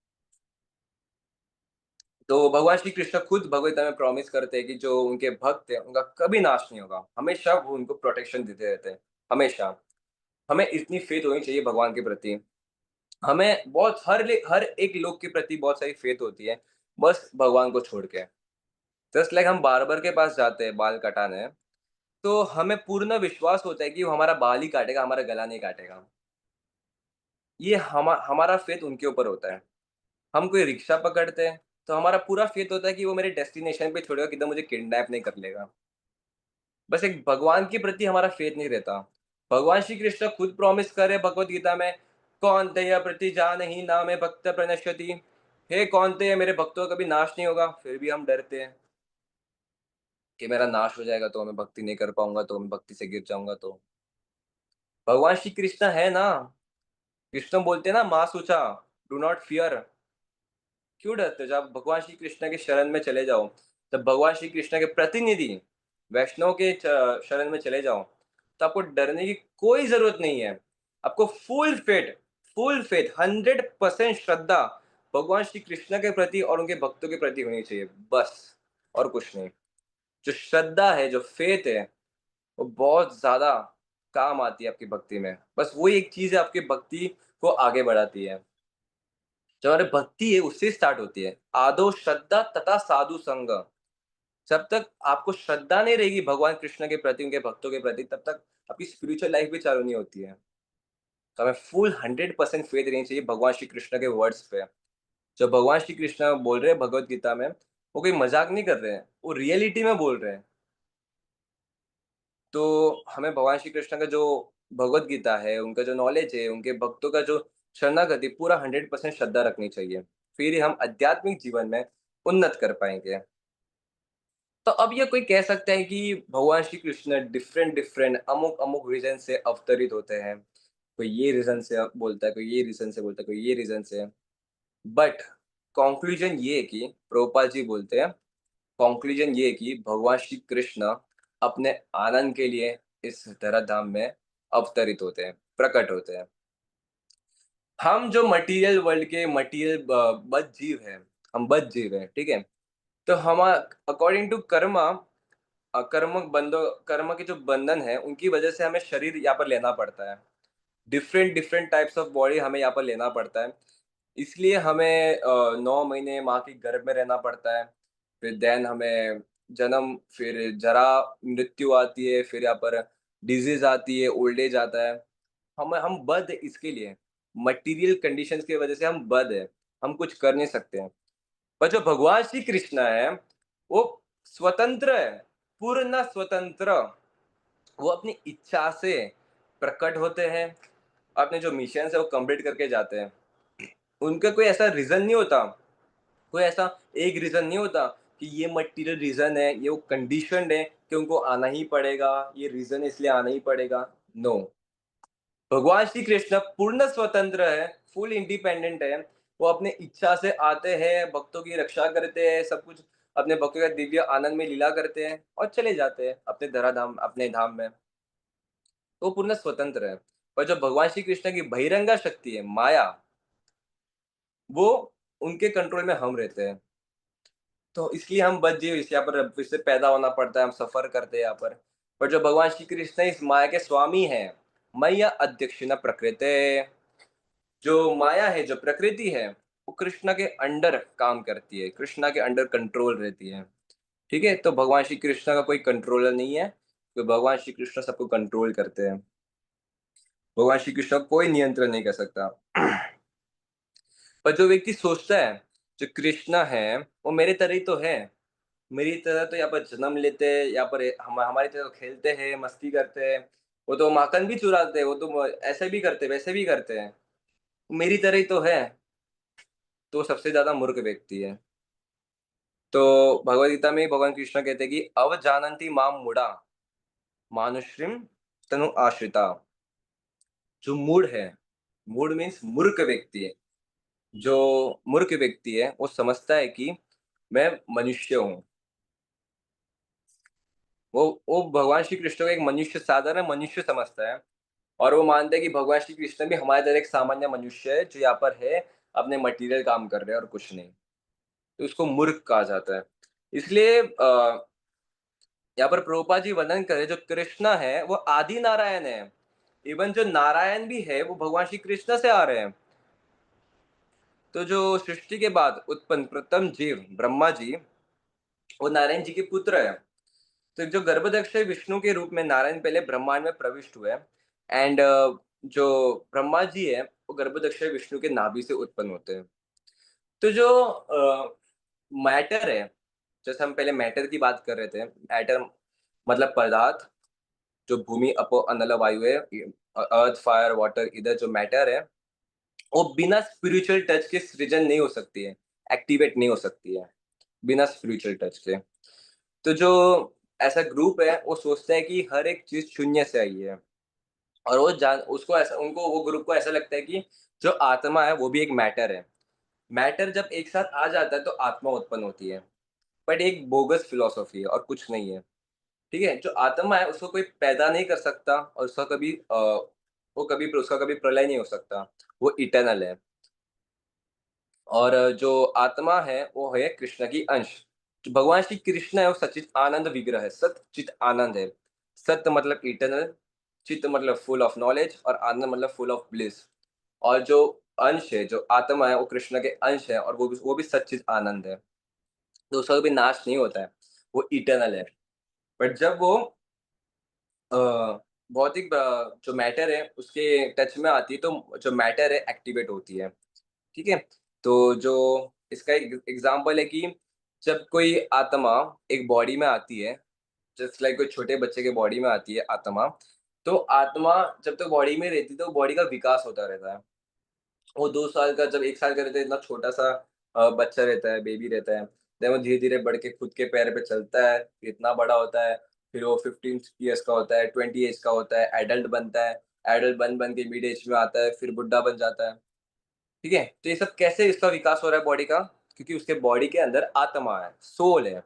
Speaker 1: तो भगवान श्री कृष्ण खुद भगवद गीता में प्रॉमिस करते हैं कि जो उनके भक्त हैं, उनका कभी नाश नहीं होगा। हमेशा वो उनको प्रोटेक्शन देते रहते हैं, हमेशा। हमें इतनी फेथ होनी चाहिए भगवान के प्रति। हमें बहुत हर एक लोग के प्रति बहुत सारी फेथ होती है, बस भगवान को छोड़ के। जस्ट लाइक हम बार्बर के पास जाते हैं बाल कटाने, तो हमें पूर्ण विश्वास होता है कि वो हमारा बाल ही काटेगा, हमारा गला नहीं काटेगा। ये हमारा फेथ उनके ऊपर होता है। हम कोई रिक्शा पकड़ते हैं, तो हमारा पूरा फेथ होता है कि वो मेरे डेस्टिनेशन पे छोड़ेगा, किधर मुझे किडनैप नहीं कर लेगा। बस एक भगवान के प्रति हमारा फेथ नहीं रहता। भगवान श्री कृष्ण खुद प्रॉमिस कर रहे भगवत गीता में, कौन दया प्रति जान ही नामे भक्त प्रणश्यति। हे कौन ते मेरे भक्तों का कभी नाश नहीं होगा, फिर भी हम डरते हैं कि मेरा नाश हो जाएगा तो मैं भक्ति नहीं कर पाऊंगा, तो मैं भक्ति से गिर जाऊंगा। तो भगवान श्री कृष्ण है ना, कृष्ण बोलते हैं ना, माँ सूचा, डू नॉट फियर। क्यों डरते हो? जब भगवान श्री कृष्ण के शरण में चले जाओ, जब भगवान श्री कृष्ण के प्रतिनिधि वैष्णव के शरण में चले जाओ, तो आपको डरने की कोई जरूरत नहीं है। आपको फुल फेथ 100% श्रद्धा भगवान श्री कृष्ण के प्रति और उनके भक्तों के प्रति होनी चाहिए, बस। और कुछ नहीं। जो श्रद्धा है, जो फेथ है, वो बहुत ज्यादा काम आती है आपकी भक्ति में। बस वही एक चीज है आपकी भक्ति को आगे बढ़ाती है। जो हमारी भक्ति है उससे स्टार्ट होती है, आदो श्रद्धा तथा साधु संग। जब तक आपको श्रद्धा नहीं रहेगी भगवान कृष्ण के प्रति, उनके भक्तों के प्रति, तब तक आपकी स्पिरिचुअल लाइफ भी चालू नहीं होती है। तो हमें फुल 100% फेथ रहनी चाहिए भगवान श्री कृष्ण के वर्ड्स पे। जो भगवान श्री कृष्ण बोल रहे हैं भगवत गीता में, वो कोई मजाक नहीं कर रहे हैं, वो रियलिटी में बोल रहे हैं। तो हमें भगवान श्री कृष्ण का जो भगवत गीता है, उनका जो नॉलेज है, उनके भक्तों का जो शरणागति, पूरा 100% श्रद्धा रखनी चाहिए। फिर ही हम आध्यात्मिक जीवन में उन्नत कर पाएंगे। तो अब ये कोई कह सकता है कि भगवान श्री कृष्ण डिफरेंट डिफरेंट अमुक अमुक रीजन से अवतरित होते हैं। कोई ये रीजन से बोलता है, कोई ये रीजन से बोलता है, कोई ये रीजन से। बट कंक्लूजन ये है कि प्रभुपाद जी बोलते हैं, कंक्लूजन ये है कि भगवान श्री कृष्ण अपने आनंद के लिए इस धराधाम में अवतरित होते हैं, प्रकट होते हैं। हम जो मटेरियल वर्ल्ड के मटेरियल बद्ध जीव हैं, हम बद्ध जीव हैं, ठीक है। तो हम अकॉर्डिंग टू कर्मा, कर्म के जो बंधन है, उनकी वजह से हमें शरीर यहाँ पर लेना पड़ता है। Different different types of body हमें यहाँ पर लेना पड़ता है। इसलिए हमें 9 महीने माँ के गर्भ में रहना पड़ता है। फिर देन हमें जन्म, फिर जरा, मृत्यु आती है, फिर यहाँ पर डिजीज आती है, ओल्ड एज आता है। हम बद है इसके लिए, मटेरियल कंडीशंस की वजह से हम बद है, हम कुछ कर नहीं सकते हैं। पर जो भगवान श्री कृष्ण है, वो स्वतंत्र है, पूर्ण स्वतंत्र। वो अपनी इच्छा से प्रकट होते हैं, अपने जो मिशन है वो कंप्लीट करके जाते हैं। उनका कोई ऐसा रीजन नहीं होता, कोई ऐसा एक रीजन नहीं होता कि ये मटेरियल रीजन है, ये वो कंडीशनड है कि उनको आना ही पड़ेगा, ये रीजन इसलिए आना ही पड़ेगा। नो, भगवान श्री कृष्ण पूर्ण स्वतंत्र है, फुल इंडिपेंडेंट है। वो अपने इच्छा से आते हैं, भक्तों की रक्षा करते हैं, सब कुछ अपने भक्तों का दिव्य आनंद में लीला करते हैं और चले जाते हैं अपने धराधाम, अपने धाम में। तो पूर्ण स्वतंत्र है। पर जो भगवान श्री कृष्ण की बहिरंगा शक्ति है, माया, वो उनके कंट्रोल में हम रहते हैं। तो इसलिए हम बच जीव इस यहाँ पर फिर से पैदा होना पड़ता है, हम सफर करते हैं यहाँ पर जो भगवान श्री कृष्ण इस माया के स्वामी हैं, मैया अध्यक्षिणा प्रकृति, जो माया है, जो प्रकृति है, वो कृष्णा के अंडर काम करती है, कृष्णा के अंडर कंट्रोल रहती है। ठीक है, तो भगवान श्री कृष्ण का कोई कंट्रोलर नहीं है, तो भगवान श्री कृष्ण सबको कंट्रोल करते हैं। भगवान श्री कृष्ण को कोई नियंत्रण नहीं कर सकता। पर जो व्यक्ति सोचता है जो कृष्णा है वो मेरे तरह ही तो है, मेरी तरह तो यहाँ पर जन्म लेते हैं, यहाँ पर हमारी तरह तो खेलते हैं, मस्ती करते हैं, वो तो माखन भी चुराते हैं, वो तो ऐसे भी करते वैसे भी करते हैं, मेरी तरह ही तो है। तो सबसे ज्यादा मूर्ख व्यक्ति है। तो भगवद गीता में भगवान कृष्ण कहते हैं कि अवजानन्ति माम मूढ़ा मानुष्रीम तनु आश्रिता। जो मूढ़ है, मूढ़ मीन्स मूर्ख व्यक्ति है, जो मूर्ख व्यक्ति है वो समझता है कि मैं मनुष्य हूँ। वो भगवान श्री कृष्ण को एक मनुष्य, साधारण मनुष्य समझता है। और वो मानते हैं कि भगवान श्री कृष्ण भी हमारे तरह एक सामान्य मनुष्य है जो यहाँ पर है, अपने मटेरियल काम कर रहे हैं और कुछ नहीं। तो उसको मूर्ख कहा जाता है। इसलिए यहाँ पर प्रभुपाद जी वर्णन करें, जो कृष्ण है वो आदि नारायण है। इवन जो नारायण भी है वो भगवान श्री कृष्ण से आ रहे हैं। तो जो सृष्टि के बाद उत्पन्न प्रथम जीव ब्रह्मा जी, वो नारायण जी के पुत्र है। तो जो गर्भदक्ष विष्णु के रूप में नारायण पहले ब्रह्मांड में प्रविष्ट हुए, एंड जो ब्रह्मा जी है वो गर्भदक्ष विष्णु के नाभि से उत्पन्न होते हैं। तो जो मैटर है, जैसे हम पहले मैटर की बात कर रहे थे, मैटर मतलब पदार्थ, जो भूमि अपो अनल वायु है, अर्थ फायर वाटर, इधर जो मैटर है वो बिना स्पिरिचुअल टच के सृजन नहीं हो सकती है, एक्टिवेट नहीं हो सकती है बिना स्पिरिचुअल टच के। तो जो ऐसा ग्रुप है वो सोचता है कि हर एक चीज शून्य से आई है, और वो जान उसको ऐसा, उनको वो ग्रुप को ऐसा लगता है कि जो आत्मा है वो भी एक मैटर है। मैटर जब एक साथ आ जाता है तो आत्मा उत्पन्न होती है। बट एक बोगस फिलोसॉफी है और कुछ नहीं है। ठीक है, जो आत्मा है उसको कोई पैदा नहीं कर सकता, और उसका कभी उसका कभी प्रलय नहीं हो सकता। वो इटर्नल है। और जो आत्मा है वो है कृष्ण की अंश। जो भगवान श्री कृष्ण है वो सचित आनंद विग्रह है, सचित आनंद है। सत्य मतलब इटर्नल, चित्त मतलब फुल ऑफ नॉलेज, और आनंद मतलब फुल ऑफ ब्लिस। और जो अंश है, जो आत्मा है वो कृष्ण के अंश है, और वो भी सच्चित आनंद है। तो उसका कभी नाश नहीं होता है, वो इटर्नल है। बट जब वो अ, भौतिक जो मैटर है उसके टच में आती है, तो जो मैटर है एक्टिवेट होती है। ठीक है। तो जो इसका एक एग्जाम्पल है कि जब कोई आत्मा एक बॉडी में आती है, जस्ट लाइक कोई छोटे बच्चे के बॉडी में आती है आत्मा, तो आत्मा जब तक बॉडी में रहती है तो बॉडी का विकास होता रहता है। वो 2 साल का, जब 1 साल का रहता है, इतना छोटा सा बच्चा रहता है, बेबी रहता है। देन वो धीरे धीरे बढ़ के खुद के पैर पे चलता है, फिर इतना बड़ा होता है। फिर वो 15 ईयर्स का होता है, 20 एज का होता है, एडल्ट बनता है। एडल्ट बन बन के मिड एज में आता है, फिर बुढ़ा बन जाता है। ठीक है, तो ये सब कैसे इसका विकास हो रहा है बॉडी का? क्योंकि उसके बॉडी के अंदर आत्मा है, सोल है।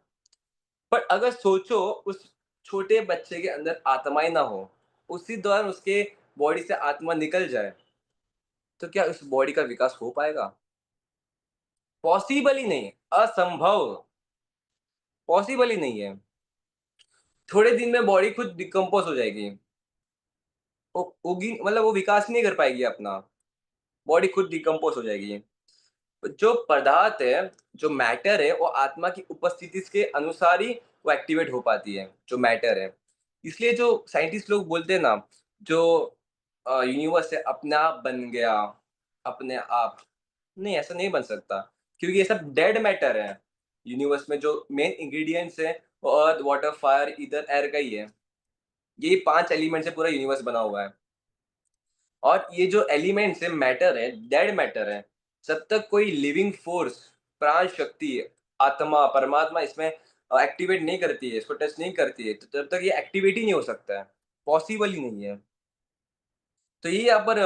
Speaker 1: पर अगर सोचो, उस छोटे बच्चे के अंदर आत्मा ही ना हो, उसी दौरान उसके बॉडी से आत्मा निकल जाए, तो क्या उस बॉडी का विकास हो पाएगा? पॉसिबल ही नहीं है, असंभव, पॉसिबल ही नहीं है। थोड़े दिन में बॉडी खुद डिकम्पोज हो जाएगी। वो होगी, मतलब वो विकास नहीं कर पाएगी अपना, बॉडी खुद डिकम्पोज हो जाएगी। जो पदार्थ है, जो मैटर है, वो आत्मा की उपस्थिति के अनुसार ही वो एक्टिवेट हो पाती है, जो मैटर है। इसलिए जो साइंटिस्ट लोग बोलते हैं ना, जो यूनिवर्स है अपने आप बन गया, अपने आप, नहीं, ऐसा नहीं बन सकता। क्योंकि ये सब डेड मैटर है। यूनिवर्स में जो मेन इंग्रेडिएंट्स है वो earth water fire ether air का ही है। ये 5 एलिमेंट से पूरा यूनिवर्स बना हुआ है। और ये जो एलिमेंट्स है, मैटर है, डेड मैटर है। जब तक कोई लिविंग फोर्स, प्राण शक्ति, आत्मा, परमात्मा इसमें एक्टिवेट नहीं करती है, इसको टच नहीं करती है, तो तब तक ये एक्टिवेट ही नहीं हो सकता है, पॉसिबल ही नहीं है। तो ये यहाँ पर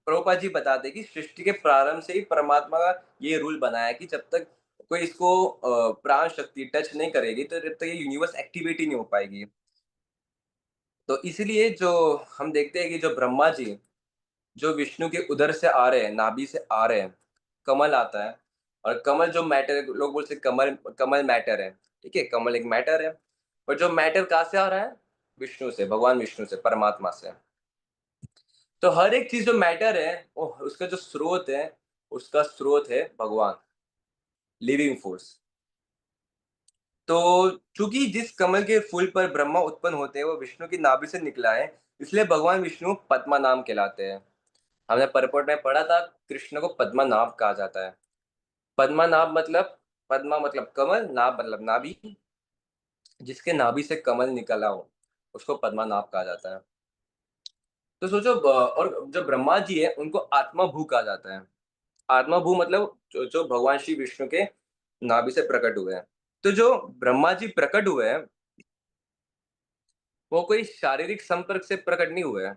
Speaker 1: प्रभुपाद जी बताते हैं कि सृष्टि के प्रारंभ से ही परमात्मा का ये रूल बनाया है कि जब तक कोई इसको प्राण शक्ति टच नहीं करेगी, तो जब तक ये यूनिवर्स एक्टिवेट ही नहीं हो पाएगी। तो इसीलिए जो हम देखते हैं कि जो ब्रह्मा जी, जो विष्णु के उदर से आ रहे हैं, नाभि से आ रहे हैं, कमल आता है। और कमल जो मैटर, लोग बोलते हैं कमल, कमल मैटर है। ठीक है, कमल एक मैटर है। पर जो मैटर कहाँ से आ रहा है? विष्णु से, भगवान विष्णु से, परमात्मा से। तो हर एक चीज जो मैटर है, वो उसका जो स्रोत है, उसका स्रोत है भगवान, लिविंग फोर्स। तो चूंकि जिस कमल के फूल पर ब्रह्मा उत्पन्न होते हैं वो विष्णु की नाभि से निकला है, इसलिए भगवान विष्णु पद्मा नाम कहलाते हैं। हमने परपट में पढ़ा था, कृष्ण को पद्मनाभ कहा जाता है। पद्मनाभ मतलब, पद्मा मतलब कमल, नाभ मतलब नाभि। जिसके नाभि से कमल निकला हो उसको पद्मनाभ कहा जाता है। तो सोचो, और जो ब्रह्मा जी है उनको आत्मा भू कहा जाता है। आत्मा भू मतलब जो भगवान श्री विष्णु के नाभि से प्रकट हुए हैं। तो जो ब्रह्मा जी प्रकट हुए हैं वो कोई शारीरिक संपर्क से प्रकट नहीं हुए हैं।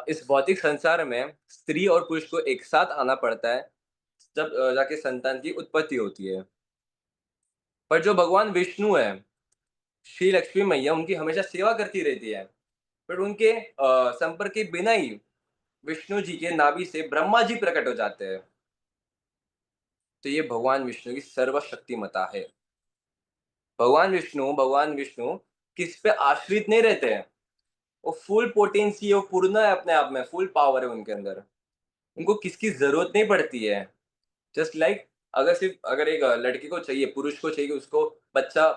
Speaker 1: इस भौतिक संसार में स्त्री और पुरुष को एक साथ आना पड़ता है, जब जाके संतान की उत्पत्ति होती है। पर जो भगवान विष्णु है, श्री लक्ष्मी मैया उनकी हमेशा सेवा करती रहती है। पर उनके संपर्क के बिना ही विष्णु जी के नाभि से ब्रह्मा जी प्रकट हो जाते हैं। तो ये भगवान विष्णु की सर्वशक्तिमता है। भगवान विष्णु किस पे आश्रित नहीं रहते हैं। वो फुल पोटेंसी है, वो पूर्ण है अपने आप में, फुल पावर है उनके अंदर। उनको किसकी जरूरत नहीं पड़ती है। जस्ट लाइक अगर एक लड़के को चाहिए, पुरुष को चाहिए कि उसको बच्चा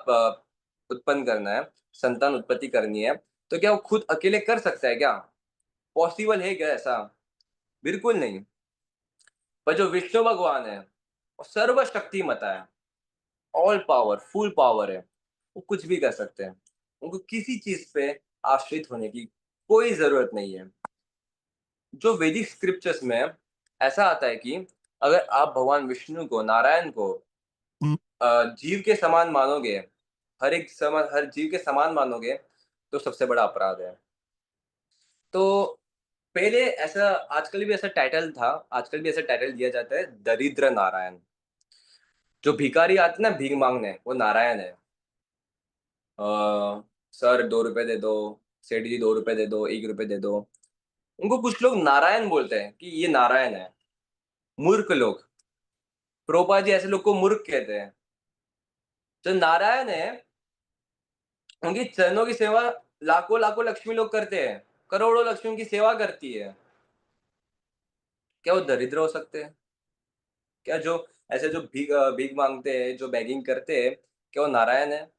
Speaker 1: उत्पन्न करना है, संतान उत्पत्ति करनी है, तो क्या वो खुद अकेले कर सकता है क्या? पॉसिबल है क्या ऐसा? बिल्कुल नहीं। पर जो विष्णु भगवान है, वो सर्वशक्तिमता है, ऑल पावर, फुल पावर है। वो कुछ भी कर सकते हैं। उनको किसी चीज पे आश्रित होने की कोई जरूरत नहीं है। जो वैदिक स्क्रिप्चर्स में ऐसा आता है कि अगर आप भगवान विष्णु को, नारायण को जीव के समान मानोगे, हर जीव के समान मानोगे, तो सबसे बड़ा अपराध है। तो पहले ऐसा, आजकल भी ऐसा टाइटल दिया जाता है, दरिद्र नारायण। जो भिखारी आते हैं ना भीख मांगने, वो नारायण है। सर 2 रुपए दे दो, सेठ जी 2 रुपए दे दो, 1 रुपए दे दो। उनको कुछ लोग नारायण बोलते हैं कि ये नारायण है। मूर्ख लोग, प्रोपा जी ऐसे लोग को मूर्ख कहते हैं। जो नारायण है, उनकी चरणों की सेवा लाखों लाखों लक्ष्मी लोग करते हैं, करोड़ों लक्ष्मी उनकी सेवा करती है। क्या वो दरिद्र हो सकते हैं? क्या जो ऐसे जो भीख मांगते हैं, जो बेगिंग करते हैं, क्या वो नारायण है?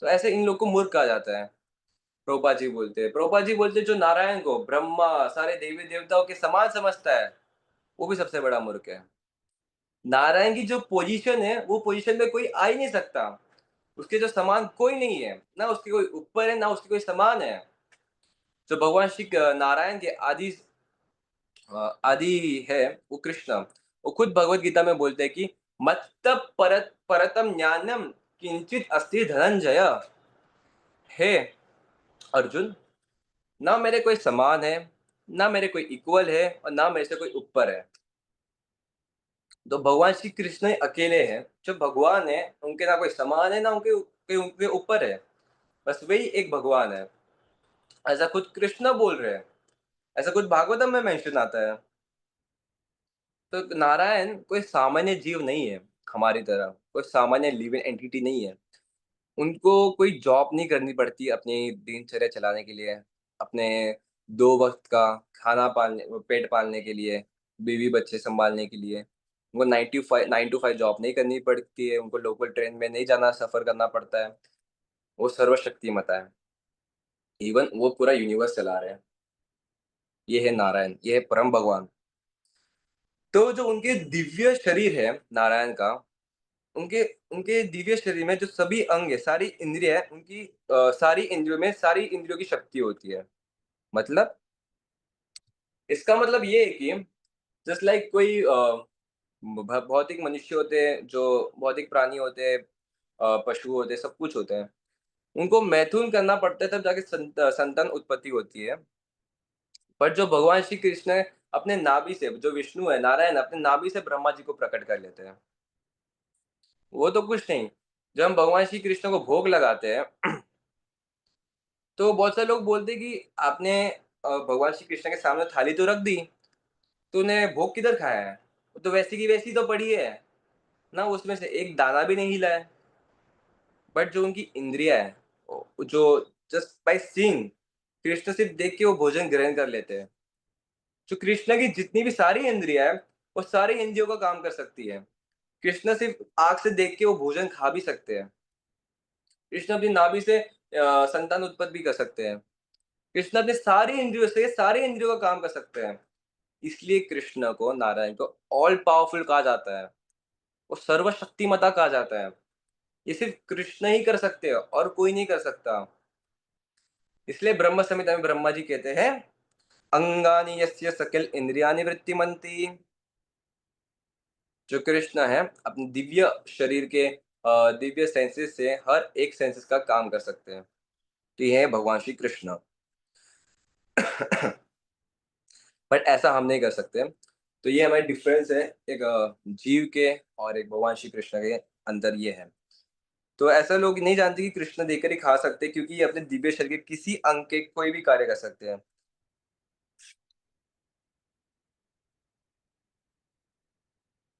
Speaker 1: तो ऐसे इन लोग को मूर्ख कहा जाता है। प्रभुपाद जी बोलते हैं जो नारायण को ब्रह्मा, सारे देवी देवताओं के समान समझता है, वो भी सबसे बड़ा मूर्ख है। नारायण की जो पोजीशन है, वो पोजीशन में कोई आ ही नहीं सकता। उसके जो समान कोई नहीं है, ना उसके कोई ऊपर है, ना उसके कोई समान है। जो भगवान श्री नारायण के आदि है, वो कृष्ण। वो खुद भगवत गीता में बोलते हैं कि मत्त परतम ज्ञानम किंचित अस्ति धनंजय। हे अर्जुन, ना मेरे कोई समान है, ना मेरे कोई इक्वल है, और ना मेरे से कोई ऊपर है। तो भगवान श्री कृष्ण ही अकेले हैं। जो भगवान है, उनके ना कोई समान है, ना उनके ऊपर है। बस वही एक भगवान है। ऐसा खुद कृष्ण बोल रहे हैं, ऐसा कुछ भागवतम में मेंशन आता है। तो नारायण कोई सामान्य जीव नहीं है, हमारी तरह कोई सामान्य लिविंग एंटिटी नहीं है। उनको कोई जॉब नहीं करनी पड़ती अपनी दिनचर्या चलाने के लिए, अपने 2 वक्त का खाना पालने, पेट पालने के लिए, बीवी बच्चे संभालने के लिए। उनको 9 to 5 जॉब नहीं करनी पड़ती है, उनको लोकल ट्रेन में नहीं जाना, सफर करना पड़ता है। वो सर्वशक्तिमता है। इवन वो पूरा यूनिवर्स चला रहे हैं। ये है नारायण, ये है परम भगवान। तो जो उनके दिव्य शरीर है नारायण का, उनके उनके दिव्य शरीर में जो सभी अंग है, सारी इंद्रिय है उनकी, सारी इंद्रियों में सारी इंद्रियों की शक्ति होती है। मतलब इसका मतलब ये है कि जस्ट लाइक कोई भौतिक मनुष्य होते हैं, जो भौतिक प्राणी होते हैं, पशु होते हैं, सब कुछ होते हैं। उनको मैथुन करना पड़ता है, तब जाके संतान उत्पत्ति होती है। पर जो भगवान श्री कृष्ण है, अपने नाभि से, जो विष्णु है नारायण, अपने नाभि से ब्रह्मा जी को प्रकट कर लेते हैं। वो तो कुछ नहीं। जब हम भगवान श्री कृष्ण को भोग लगाते हैं, तो बहुत सारे लोग बोलते हैं कि आपने भगवान श्री कृष्ण के सामने थाली तो रख दी, तूने भोग किधर खाया है? वो तो वैसी की वैसी तो पड़ी है ना, उसमें से एक दाना भी नहीं हिला है। बट जो उनकी इंद्रिया है, जो जस्ट बाय सीइंग कृष्ण सिर्फ देख के वो भोजन ग्रहण कर लेते हैं। जो कृष्ण की जितनी भी सारी इंद्रिया है, वो सारी इंद्रियों का काम कर सकती है। कृष्ण सिर्फ आंख से देख के वो भोजन खा भी सकते हैं। कृष्ण अपनी नाभि से संतान उत्पत्ति भी कर सकते हैं। कृष्ण अपने सारी इंद्रियों से सारी इंद्रियों का काम कर सकते हैं। इसलिए कृष्ण को, नारायण को ऑल पावरफुल कहा जाता है। वो सर्वशक्तिमता कहा जाता है। ये सिर्फ कृष्ण ही कर सकते हैं और कोई नहीं कर सकता। इसलिए ब्रह्म संहिता में ब्रह्मा जी कहते हैं, अंगानि यस्य सकल इंद्रियानि वृत्तिमन्ति। जो कृष्ण है, अपने दिव्य शरीर के दिव्य सेंसेस से हर एक सेंसेस का काम कर सकते हैं। तो ये है भगवान श्री कृष्ण। बट ऐसा हम नहीं कर सकते। तो ये हमारी डिफरेंस है, एक जीव के और एक भगवान श्री कृष्ण के अंदर ये है। तो ऐसा लोग नहीं जानते कि कृष्ण देकर ही खा सकते हैं, क्योंकि ये अपने दिव्य शरीर के किसी अंग के कोई भी कार्य कर सकते हैं।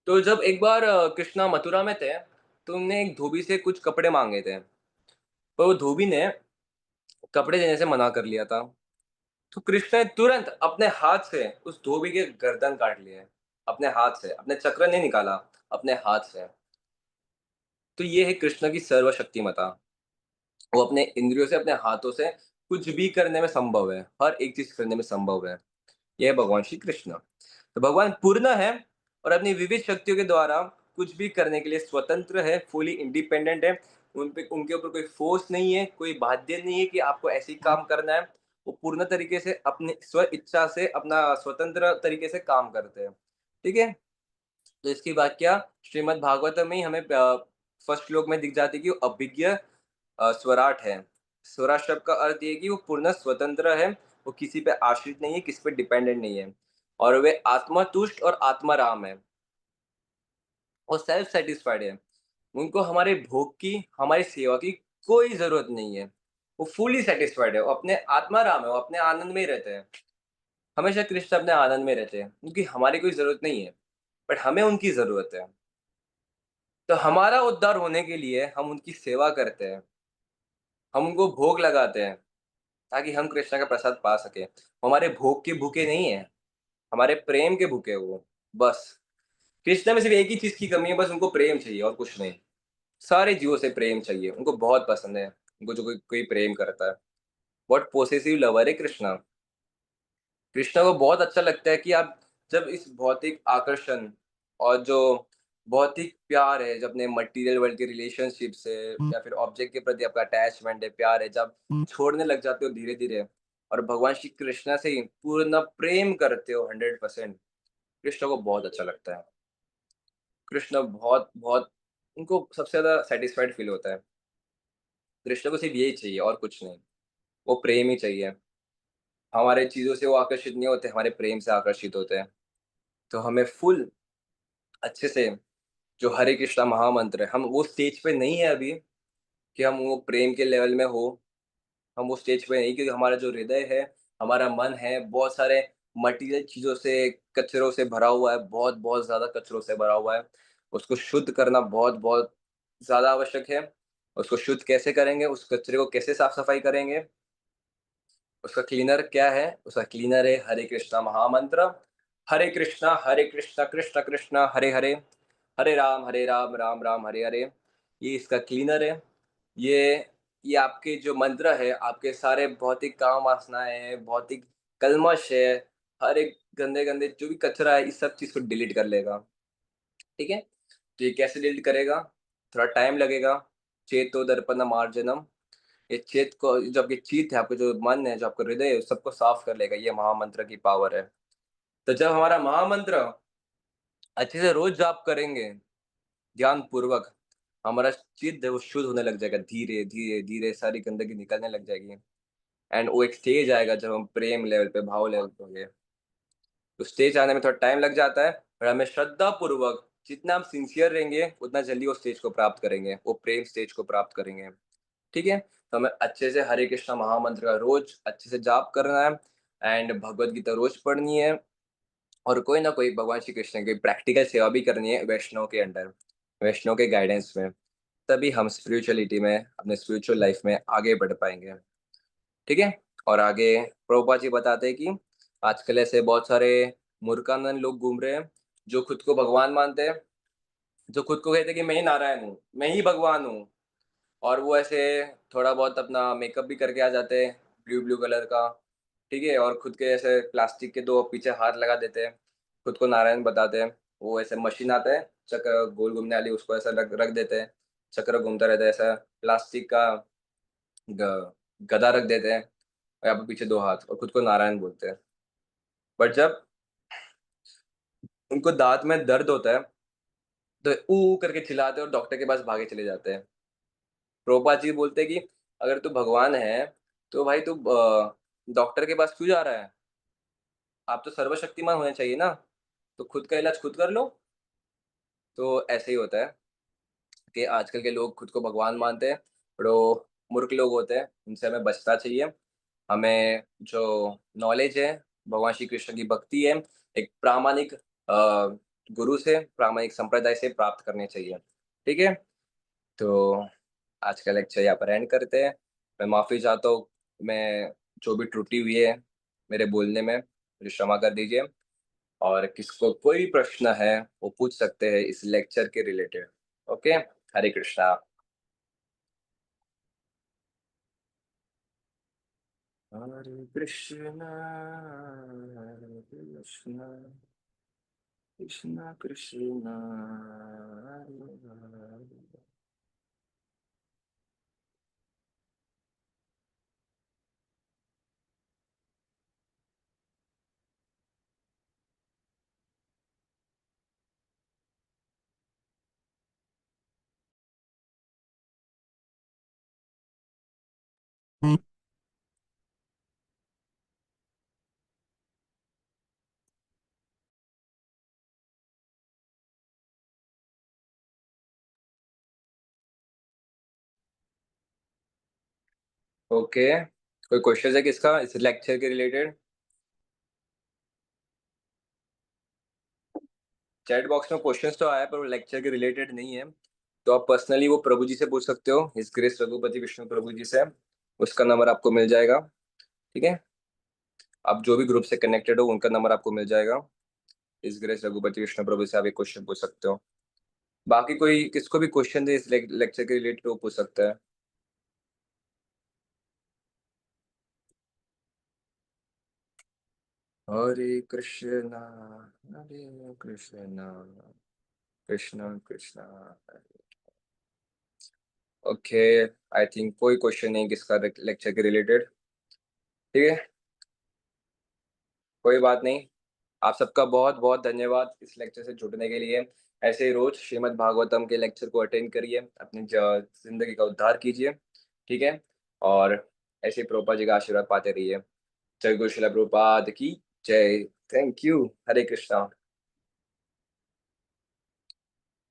Speaker 1: तो जब एक बार कृष्णा मथुरा में थे, तो उन्होंने एक धोबी से कुछ कपड़े मांगे थे, पर वो धोबी ने कपड़े देने से मना कर लिया था। तो कृष्ण ने तुरंत अपने हाथ से उस धोबी के गर्दन काट लिए, अपने हाथ से, अपने चक्र नहीं निकाला, अपने हाथ से। तो ये है कृष्ण की सर्वशक्तिमता। वो अपने इंद्रियों से, अपने हाथों से कुछ भी करने में संभव है, हर एक चीज करने में संभव है। यह है भगवान श्री कृष्ण। तो भगवान पूर्ण है और अपनी विविध शक्तियों के द्वारा कुछ भी करने के लिए स्वतंत्र है, फुली इंडिपेंडेंट है। उन पे, उनके ऊपर कोई फोर्स नहीं है, कोई बाध्य नहीं है कि आपको ऐसे ही काम करना है। वो पूर्ण तरीके से अपनी स्व इच्छा से, अपना स्वतंत्र तरीके से काम करते हैं। ठीक है। तो इसकी व्याख्या श्रीमद् भागवतम में ही हमें फर्स्ट श्लोक में दिख जाती है कि वो अभिज्ञ स्वराट है। स्वराट शब्द का अर्थ ये है कि वो पूर्ण स्वतंत्र है, वो किसी पे आश्रित नहीं है, किसी पे डिपेंडेंट नहीं है, और वे आत्मतुष्ट और आत्माराम है, वो सेल्फ सेटिस्फाइड है। उनको हमारे भोग की, हमारी सेवा की कोई जरूरत नहीं है। वो फुली सेटिस्फाइड है, वो अपने आत्माराम है, वो अपने आनंद में ही रहते हैं। हमेशा कृष्ण अपने आनंद में रहते हैं, क्योंकि हमारी कोई जरूरत नहीं है, बट हमें उनकी जरूरत है। तो हमारा उद्धार होने के लिए हम उनकी सेवा करते हैं, हम उनको भोग लगाते हैं, ताकि हम कृष्ण का प्रसाद पा सके। हमारे भोग के भूखे नहीं है, हमारे प्रेम के भूखे हैं वो। बस कृष्ण में सिर्फ एक ही चीज की कमी है, बस उनको प्रेम चाहिए और कुछ नहीं। सारे जीवों से प्रेम चाहिए, उनको बहुत पसंद है, उनको जो कोई कोई प्रेम करता है। बहुत पोसेसिव लवर है कृष्णा। कृष्णा को बहुत अच्छा लगता है कि आप जब इस भौतिक आकर्षण और जो भौतिक प्यार है, जब अपने मटेरियल वर्ल्ड के रिलेशनशिप से या फिर ऑब्जेक्ट के प्रति आपका अटैचमेंट है, प्यार है, जब छोड़ने लग जाते हो धीरे धीरे, और भगवान श्री कृष्णा से ही पूर्ण प्रेम करते हो 100%, कृष्ण को बहुत अच्छा लगता है। कृष्ण बहुत बहुत, उनको सबसे ज्यादा सेटिस्फाइड फील होता है। कृष्ण को सिर्फ यही चाहिए और कुछ नहीं, वो प्रेम ही चाहिए। हमारे चीजों से वो आकर्षित नहीं होते, हमारे प्रेम से आकर्षित होते हैं। तो हमें फुल अच्छे से जो हरे कृष्णा महामंत्र है, हम वो स्टेज पे नहीं है अभी कि हम वो प्रेम के लेवल में हो। हम वो स्टेज पे नहीं, क्योंकि हमारा जो हृदय है, हमारा मन है, बहुत सारे मटेरियल चीजों से, कचरों से भरा हुआ है, बहुत बहुत ज्यादा कचरों से भरा हुआ है। उसको शुद्ध करना बहुत बहुत ज्यादा आवश्यक है। उसको शुद्ध कैसे करेंगे, उस कचरे को कैसे साफ सफाई करेंगे, उसका क्लीनर क्या है? उसका क्लीनर है हरे कृष्णा महामंत्र। हरे कृष्णा कृष्ण कृष्ण हरे हरे, हरे राम राम राम हरे हरे। ये इसका क्लीनर है। ये ये आपके जो मंत्र है, आपके सारे भौतिक काम वासनाएं हैं, भौतिक कल्मश है, हर एक गंदे गंदे जो भी कचरा है, इस सब चीज को डिलीट कर लेगा। ठीक है। तो ये कैसे डिलीट करेगा? थोड़ा टाइम लगेगा। चेतो दर्पण मार्जनम। ये चेत को, जो आपकी चीत है, आपका जो मन है, जो आपका हृदय है, उस सबको साफ कर लेगा। ये महामंत्र की पावर है। तो जब हमारा महामंत्र अच्छे से रोज जाप करेंगे, ध्यान पूर्वक, हमारा चित्त है वो शुद्ध होने लग जाएगा, धीरे धीरे धीरे सारी गंदगी निकलने लग जाएगी। एंड वो एक स्टेज आएगा जब हम प्रेम लेवल पे, भाव लेवल पे होंगे। तो स्टेज आने में थोड़ा टाइम लग जाता है, पर हमें श्रद्धा पूर्वक जितना हम सिंसियर रहेंगे, उतना जल्दी वो स्टेज को प्राप्त करेंगे, वो प्रेम स्टेज को प्राप्त करेंगे। ठीक है। तो हमें अच्छे से हरे कृष्णा महामंत्र का रोज अच्छे से जाप करना है, एंड भगवत गीता रोज पढ़नी है, और कोई ना कोई भगवान श्री कृष्ण की प्रैक्टिकल सेवा भी करनी है वैष्णव के अंडर, वैष्णव के गाइडेंस में। तभी हम स्पिरिचुअलिटी में, अपने स्पिरिचुअल लाइफ में आगे बढ़ पाएंगे। ठीक है। और आगे प्रभुपाद जी बताते हैं कि आजकल ऐसे बहुत सारे मूर्खानंद लोग घूम रहे हैं, जो खुद को भगवान मानते हैं, जो खुद को कहते हैं कि मैं ही नारायण हूँ, मैं ही भगवान हूँ। और वो ऐसे थोड़ा बहुत अपना मेकअप भी करके आ जाते हैं, ब्लू ब्लू कलर का। ठीक है। और खुद के ऐसे प्लास्टिक के दो पीछे हाथ लगा देते हैं, खुद को नारायण बताते हैं। वो ऐसे मशीन आता है चक्र गोल घूमने वाली, उसको ऐसा रख रख देते हैं, चक्र घूमता रहता है, ऐसा प्लास्टिक का गदा रख देते हैं, और यहाँ पे पीछे दो हाथ, और खुद को नारायण बोलते हैं। बट जब उनको दांत में दर्द होता है, तो ऊ करके चिल्लाते हैं और डॉक्टर के पास भागे चले जाते हैं। प्रभुपाद जी बोलते हैं कि अगर तू भगवान है, तो भाई तू डॉक्टर के पास क्यों जा रहा है? आप तो सर्वशक्तिमान होने चाहिए ना, तो खुद का इलाज खुद कर लो। तो ऐसे ही होता है। कि आजकल के लोग खुद को भगवान मानते हैं, बड़ो मूर्ख लोग होते हैं, उनसे हमें बचना चाहिए। हमें जो नॉलेज है, भगवान श्री कृष्ण की भक्ति है, एक प्रामाणिक गुरु से, प्रामाणिक संप्रदाय से प्राप्त करनी चाहिए। ठीक है? तो आज का लेक्चर यहाँ पर एंड करते हैं। मैं माफ़ी चाहता हूँ, मैं जो भी त्रुटि हुई है मेरे बोलने में, मुझे क्षमा कर दीजिए। और किसको कोई भी प्रश्न है, वो पूछ सकते हैं इस लेक्चर के रिलेटेड। ओके? हरे कृष्णा। हरे कृष्णा, हरे कृष्णा, कृष्णा कृष्णा, हरे हरे। ओके, कोई क्वेश्चन है किसका इस लेक्चर के रिलेटेड? चैट बॉक्स में क्वेश्चंस तो आया, पर वो लेक्चर के रिलेटेड नहीं है। तो आप पर्सनली वो प्रभु जी से पूछ सकते हो, हिज ग्रेस रघुपति विष्णु प्रभु जी से। उसका नंबर आपको मिल जाएगा। ठीक है? आप जो भी ग्रुप से कनेक्टेड हो, उनका नंबर आपको मिल जाएगा। हिज ग्रेस रघुपति विष्णु प्रभु से आप एक क्वेश्चन पूछ सकते हो। बाकी कोई किसको भी क्वेश्चन है इस लेक्चर के रिलेटेड, वो पूछ सकता है। Hare Krishna, Hare Krishna, Krishna Krishna. Okay, I think कोई क्वेश्चन नहीं किसका लेक्चर के रिलेटेड। ठीक है, कोई बात नहीं। आप सबका बहुत बहुत धन्यवाद इस लेक्चर से जुड़ने के लिए। ऐसे ही रोज श्रीमद् भागवतम के लेक्चर को अटेंड करिए, अपनी जिंदगी का उद्धार कीजिए। ठीक है? और ऐसे ही प्रभुपाद जी का आशीर्वाद पाते रहिए। जय गुरु शिला प्रभुपाद की जय। Thank you. हरे कृष्णा।